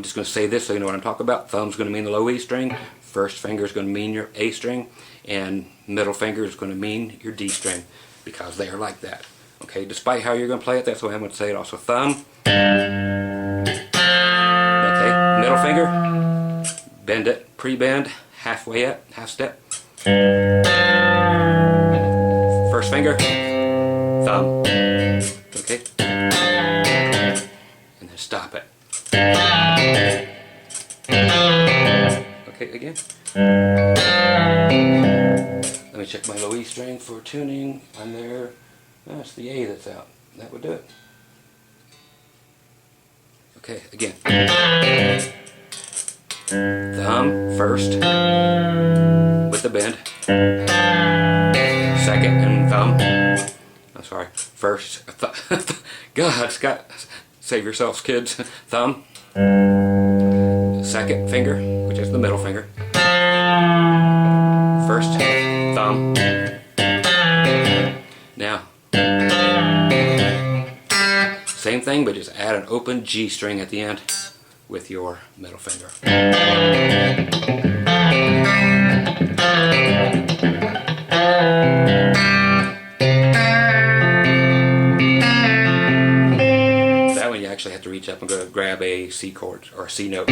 just going to say this so you know what I'm talking about. Thumb's going to mean the low E string, 1st finger is going to mean your A string, and middle finger is going to mean your D string, because they are like that. Okay, despite how you're going to play it, that's the way I'm going to say it also. Thumb. Okay, middle finger, bend it, pre-bend, halfway up, half step. 1st finger, thumb. Okay, and then stop it. Okay, again. Let me check my low E string for tuning. I'm there. That's the A that's out. That would do it. Okay, again. Thumb 1st with the bend. 2nd and thumb. I'm sorry. 1st. God, Scott. Save yourselves, kids. Thumb. 2nd finger, which is the middle finger. 1st, thumb. Now, same thing, but just add an open G string at the end with your middle finger. Actually have to reach up and go grab grab a C chord or a C note.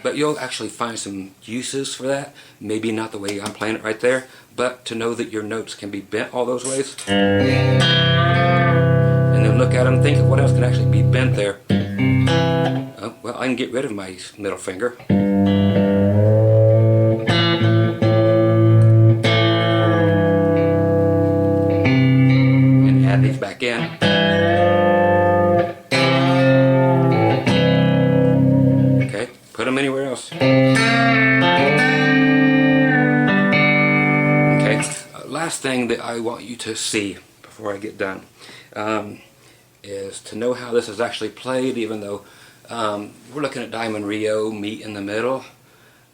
But you'll actually find some uses for that. Maybe not the way I'm playing it right there, but to know that your notes can be bent all those ways. And then look at them and think of what else can actually be bent there. Oh, well, I can get rid of my middle finger. And add these back in. Okay, put them anywhere else. Okay, last thing that I want you to see before I get done is to know how this is actually played, even though we're looking at Diamond Rio, Meet in the Middle.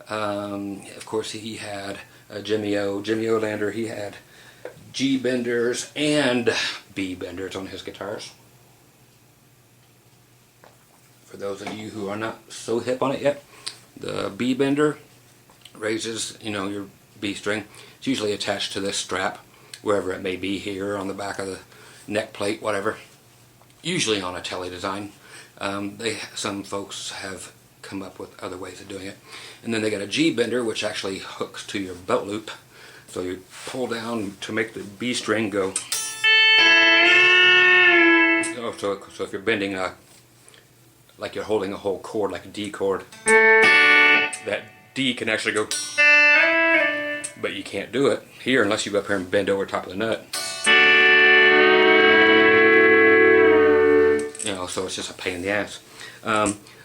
Of course, he had Jimmy Olander, he had G benders and B benders on his guitars. For those of you who are not so hip on it yet, the B bender raises, your B string. It's usually attached to this strap, wherever it may be, here on the back of the neck plate, whatever. Usually on a tele design. Some folks have come up with other ways of doing it. And then they got a G bender, which actually hooks to your belt loop. So you pull down to make the B string go. Oh, so if you're bending like you're holding a whole chord, like a D chord, that D can actually go, but you can't do it here unless you go up here and bend over top of the nut. So it's just a pain in the ass.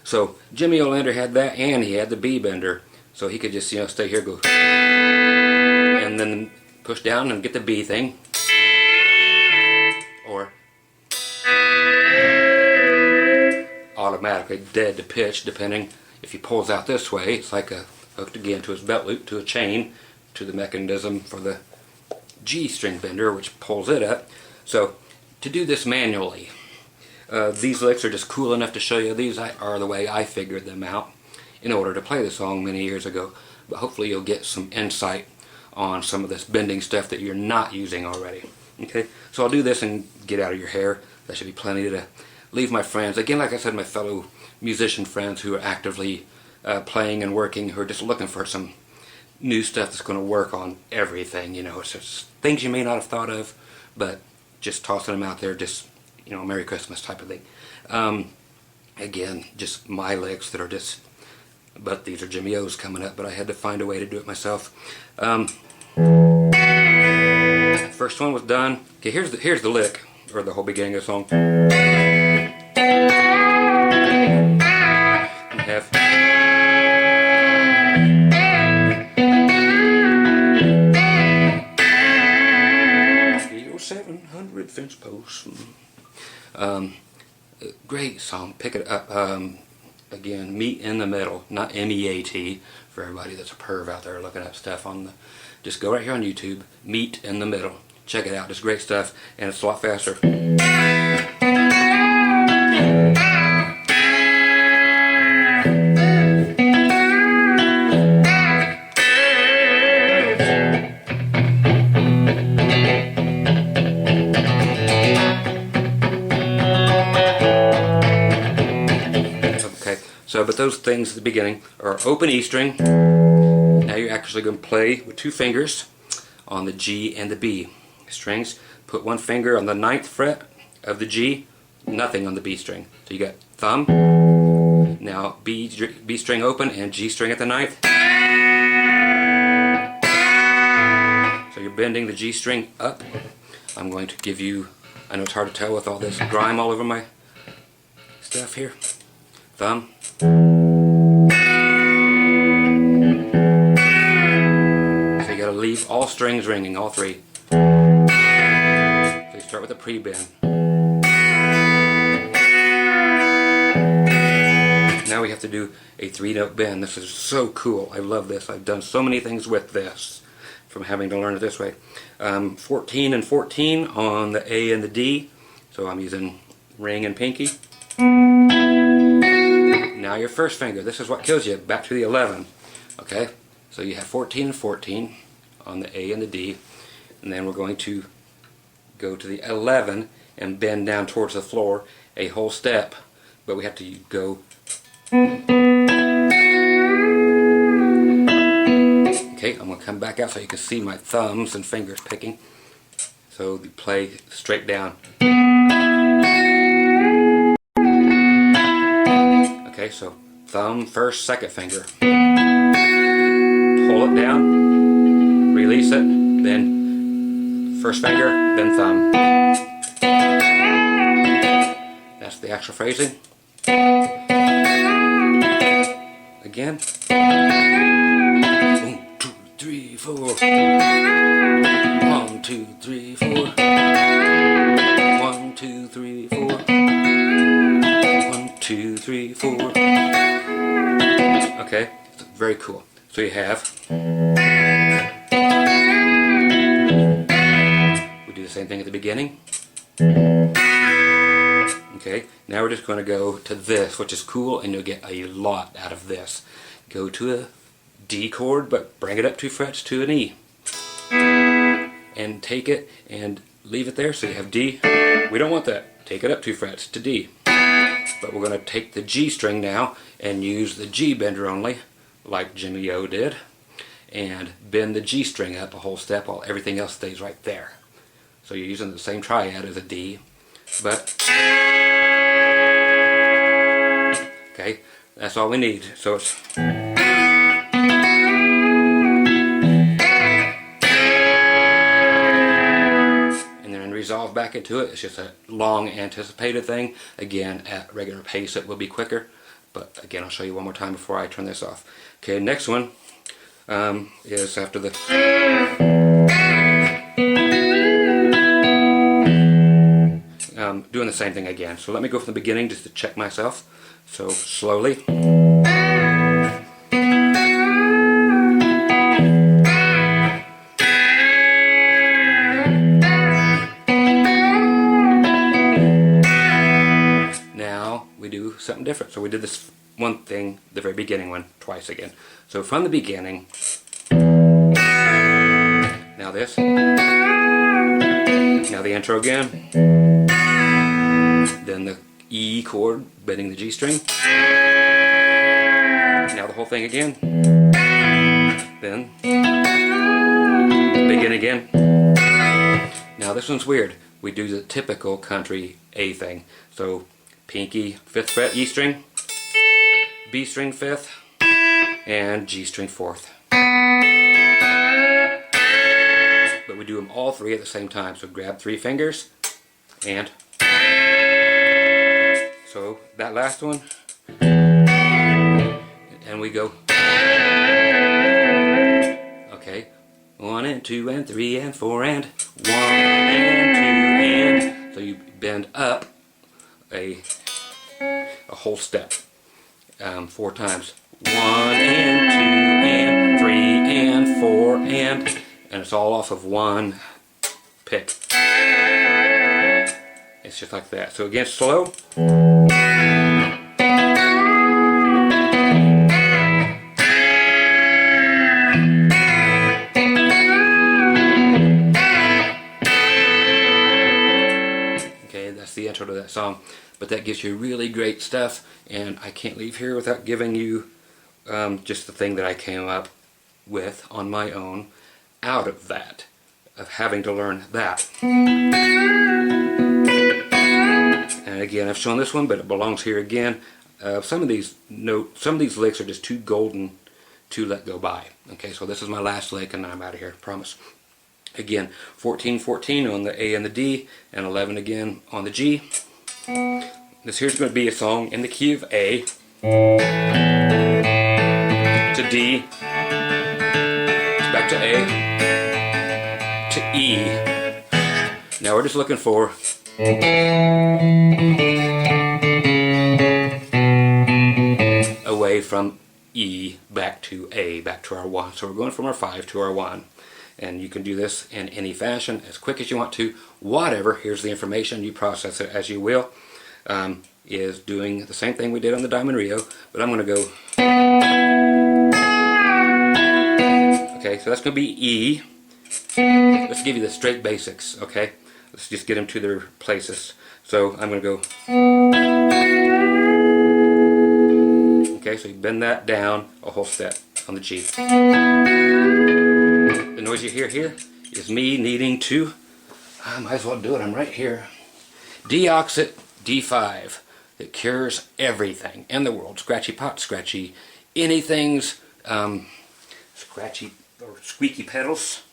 So Jimmy Olander had that, and he had the B bender, so he could just stay here, go, and then push down and get the B thing, or automatically dead to pitch, depending. If he pulls out this way, it's like hooked again to his belt loop, to a chain, to the mechanism for the G string bender, which pulls it up. So to do this manually, these licks are just cool enough to show you. These are the way I figured them out in order to play the song many years ago. But hopefully you'll get some insight on some of this bending stuff that you're not using already. Okay, so I'll do this and get out of your hair. That should be plenty to leave my friends. Again, like I said, my fellow musician friends who are actively playing and working, who are just looking for some new stuff that's going to work on everything. It's just things you may not have thought of, but just tossing them out there, just Merry Christmas type of thing. Again, just my licks that are just, but these are Jimmy O's coming up, but I had to find a way to do it myself. First one was done. Okay, here's the lick, or the whole beginning of the song. And have 700 fence posts. Great song. Pick it up. Again, Meet in the Middle, not M-E-A-T, for everybody that's a perv out there looking up stuff on the. Just go right here on YouTube. Meet in the Middle. Check it out. It's great stuff, and it's a lot faster. But those things at the beginning are open E string. Now you're actually going to play with two fingers on the G and the B strings. Put one finger on the 9th fret of the G, nothing on the B string. So you got thumb, now B string open and G string at the 9th. So you're bending the G string up. I'm going to give you, I know it's hard to tell with all this grime all over my stuff here. Thumb. So you gotta leave all strings ringing, all three. So you start with a pre-bend. Now we have to do a 3-note bend. This is so cool. I love this. I've done so many things with this from having to learn it this way. 14 and 14 on the A and the D. So I'm using ring and pinky. Now your first finger, this is what kills you, back to the 11. Okay, so you have 14 and 14 on the A and the D, and then we're going to go to the 11 and bend down towards the floor a whole step, but we have to go. Okay, I'm going to come back out so you can see my thumbs and fingers picking. So you play straight down. Okay, so thumb first, second finger. Pull it down, release it, then first finger, then thumb. That's the actual phrasing. Again. 1, 2, 3, 4. 1, 2, 3, 4. 1, 2, 3, 4. 1, 2, 3, 4. Okay, very cool. So you have. We do the same thing at the beginning. Okay, now we're just going to go to this, which is cool, and you'll get a lot out of this. Go to a D chord, but bring it up 2 frets to an E. And take it and leave it there, so you have D. We don't want that. Take it up 2 frets to D. But we're going to take the G string now and use the G bender only, like Jimmy O did, and bend the G string up a whole step while everything else stays right there. So you're using the same triad as a D, but okay, that's all we need. So it's and then resolve back into it. It's just a long anticipated thing. Again, at regular pace it will be quicker, but again I'll show you one more time before I turn this off. Okay, next one is after the doing the same thing again. So let me go from the beginning just to check myself. So slowly. Now we do something different. So we did this one thing, the very beginning one, twice again. So from the beginning, now this, now the intro again, then the E chord, bending the G string, now the whole thing again, then begin again. Now this one's weird. We do the typical country A thing. So pinky 5th fret E string, B string 5th, and G string 4th. But we do them all 3 at the same time. So grab 3 fingers, and so that last one, and we go. Okay, 1 and 2 and 3 and 4 and 1 and 2 and. So you bend up a whole step 4 times. 1 and 2 and 3 and 4 and it's all off of one pick. It's just like that. So again, slow. Okay, that's the intro to that song. But that gives you really great stuff, and I can't leave here without giving you just the thing that I came up with on my own out of that, of having to learn that. And again, I've shown this one, but it belongs here again. Some of these licks are just too golden to let go by. Okay, so this is my last lick, and I'm out of here, promise. Again, 14, 14 on the A and the D, and 11 again on the G. This here's going to be a song in the key of A to D to back to A to E. Now we're just looking for away from E back to A, back to our 1. So we're going from our 5 to our 1. And you can do this in any fashion, as quick as you want to, whatever. Here's the information, you process it as you will. is doing the same thing we did on the Diamond Rio, but I'm going to go. Okay, so that's going to be E. Let's give you the straight basics, okay? Let's just get them to their places. So I'm going to go. Okay, so you bend that down a whole step on the G. The noise you hear here is me needing to, I might as well do it, I'm right here. Deoxit D5. It cures everything in the world. Scratchy pot, scratchy anything's, scratchy or squeaky pedals.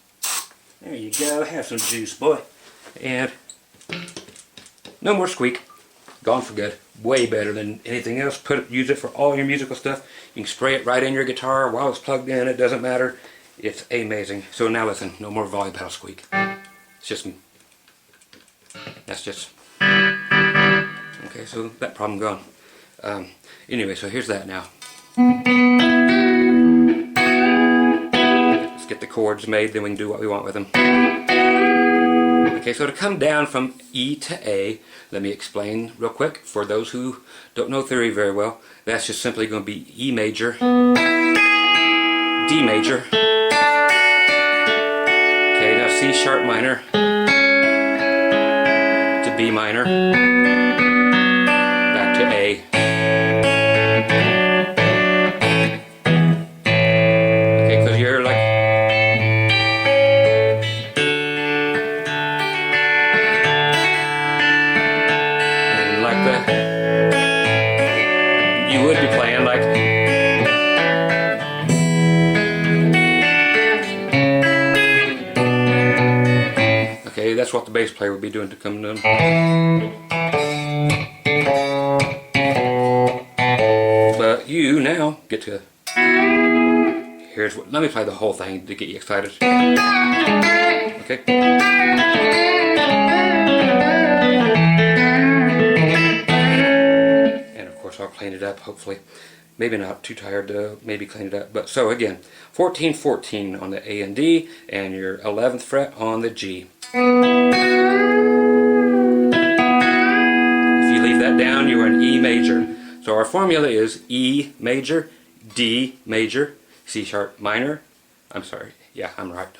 There you go, have some juice, boy. And no more squeak. Gone for good. Way better than anything else. Use it for all your musical stuff. You can spray it right in your guitar while it's plugged in. It doesn't matter. It's amazing. So now listen, no more volume pedal squeak. It's just, that's just, okay, so that problem gone. Anyway, so here's that now. Let's get the chords made, then we can do what we want with them. Okay, so to come down from E to A, let me explain real quick for those who don't know theory very well. That's just simply going to be E major, D major. Okay, now C sharp minor to B minor, back to A. Okay, because you're like, you would be playing like, okay, that's what the bass player would be doing to come down. But you now get to, here's what, let me play the whole thing to get you excited. Okay. I'll clean it up, hopefully. Maybe not too tired to maybe clean it up. But so again, 14, 14 on the A and D, and your 11th fret on the G. If you leave that down, you are in E major. So our formula is E major, D major, C sharp minor, I'm sorry, yeah, I'm right.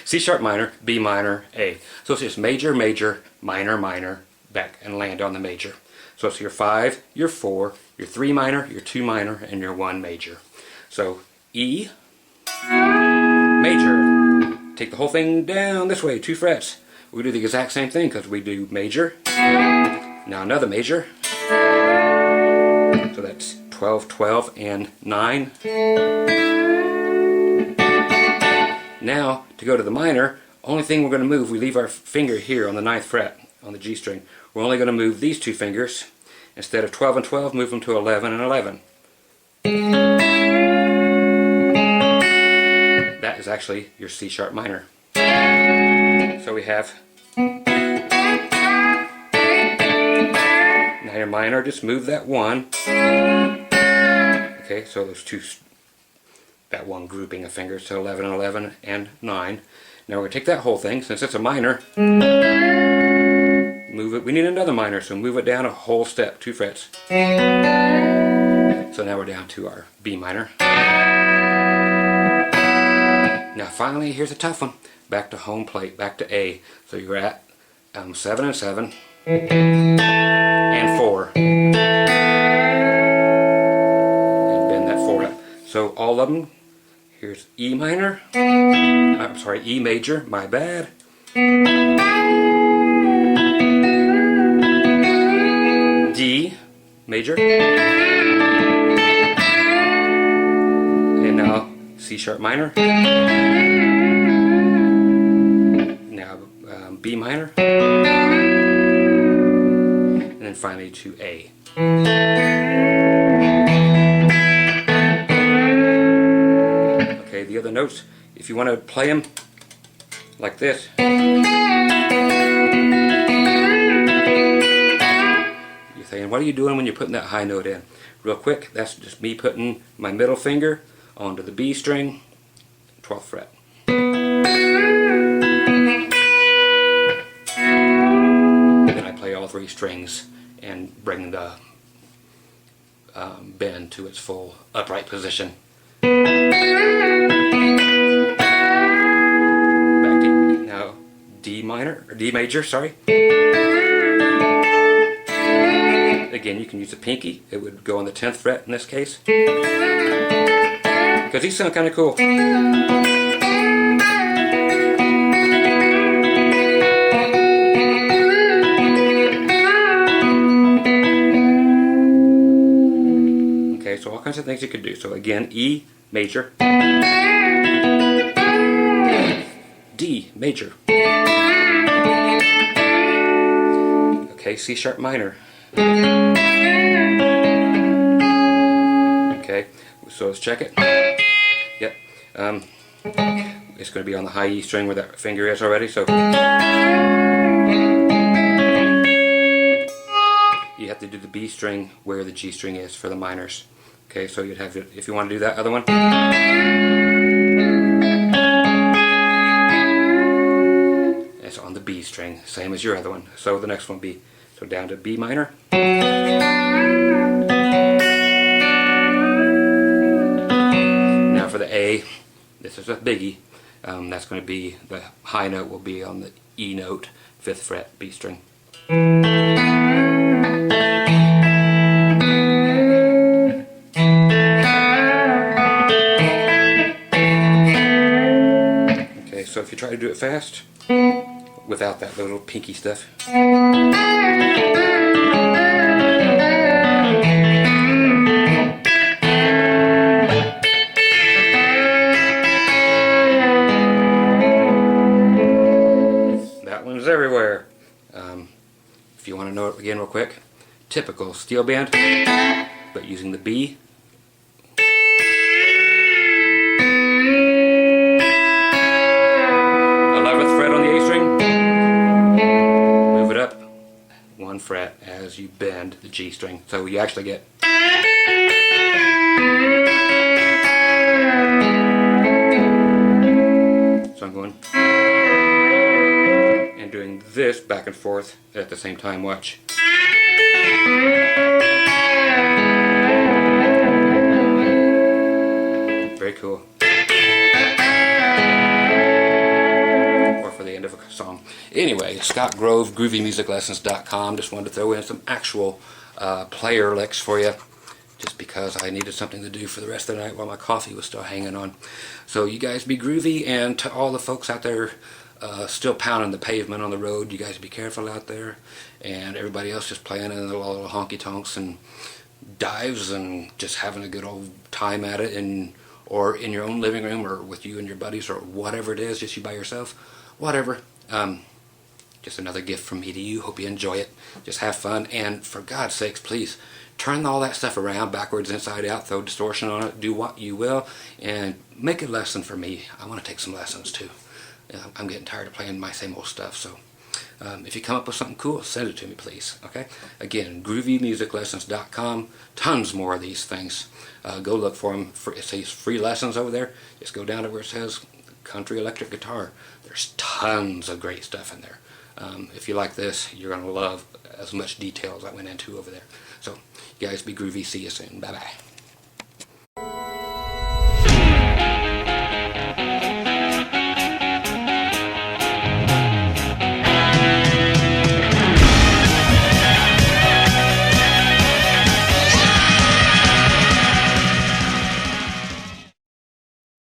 C sharp minor, B minor, A. So it's just major, major, minor, minor, back and land on the major. So it's your 5, your 4, your 3 minor, your 2 minor, and your 1 major. So E, major. Take the whole thing down this way, 2 frets. We do the exact same thing because we do major. Now another major. So that's 12, 12, and 9. Now to go to the minor, only thing we're going to move, we leave our finger here on the 9th fret on the G string. We're only going to move these 2 fingers. Instead of 12 and 12, move them to 11 and 11. That is actually your C sharp minor. So we have, now your minor, just move that 1. Okay, so those 2, that 1 grouping of fingers to 11 and 11 and 9. Now we're going to take that whole thing, since it's a minor, move it, we need another minor, so move it down a whole step, 2 frets. So now we're down to our B minor. Now finally, here's a tough one. Back to home plate, back to A. So you're at 7 and 7, and 4. And bend that 4 up. So all of them, here's E minor, I'm sorry, E major, my bad. D major, and now C sharp minor, now B minor, and then finally to A. Okay, the other notes, if you want to play them like this, and what are you doing when you're putting that high note in? Real quick, that's just me putting my middle finger onto the B string, 12th fret. Then I play all 3 strings and bring the bend to its full upright position. Back to now D minor, or D major, sorry. Again, you can use a pinky. It would go on the 10th fret in this case. Because these sound kind of cool. Okay, so all kinds of things you could do. So again, E major, D major. Okay, C sharp minor. Okay, so let's check it. Yep. It's going to be on the high E string where that finger is already, so you have to do the B string where the G string is for the minors. Okay, so you'd have to, if you want to do that other one, it's on the B string, same as your other one. So the next one would be, so down to B minor. Now for the A, this is a biggie. That's going to be, the high note will be on the E note, 5th fret, B string. Okay, so if you try to do it fast, without that little pinky stuff. That one's everywhere. If you want to know it again real quick, typical steel band, but using the B. 11th fret on the A string. Move it up 1 fret as you bend the G string. So you actually get so I'm going and doing this back and forth at the same time. Watch. Very cool. Or for the end of a song. Anyway, Scott Grove, GroovyMusicLessons.com. Just wanted to throw in some actual player licks for you, just because I needed something to do for the rest of the night while my coffee was still hanging on. So you guys be groovy, and to all the folks out there still pounding the pavement on the road, you guys be careful out there, and everybody else just playing in the little honky tonks and dives and just having a good old time at it, and or in your own living room, or with you and your buddies, or whatever it is, just you by yourself, whatever. Just another gift from me to you. Hope you enjoy it. Just have fun, and for God's sakes, please turn all that stuff around, backwards, inside out, throw distortion on it, do what you will, and make a lesson for me. I want to take some lessons too. I'm getting tired of playing my same old stuff, so if you come up with something cool, send it to me, please. Okay? Again, GroovyMusicLessons.com. Tons more of these things. Go look for them. It says free lessons over there. Just go down to where it says country electric guitar. There's tons of great stuff in there. If you like this, you're going to love as much detail as I went into over there. So, you guys be groovy. See you soon. Bye-bye.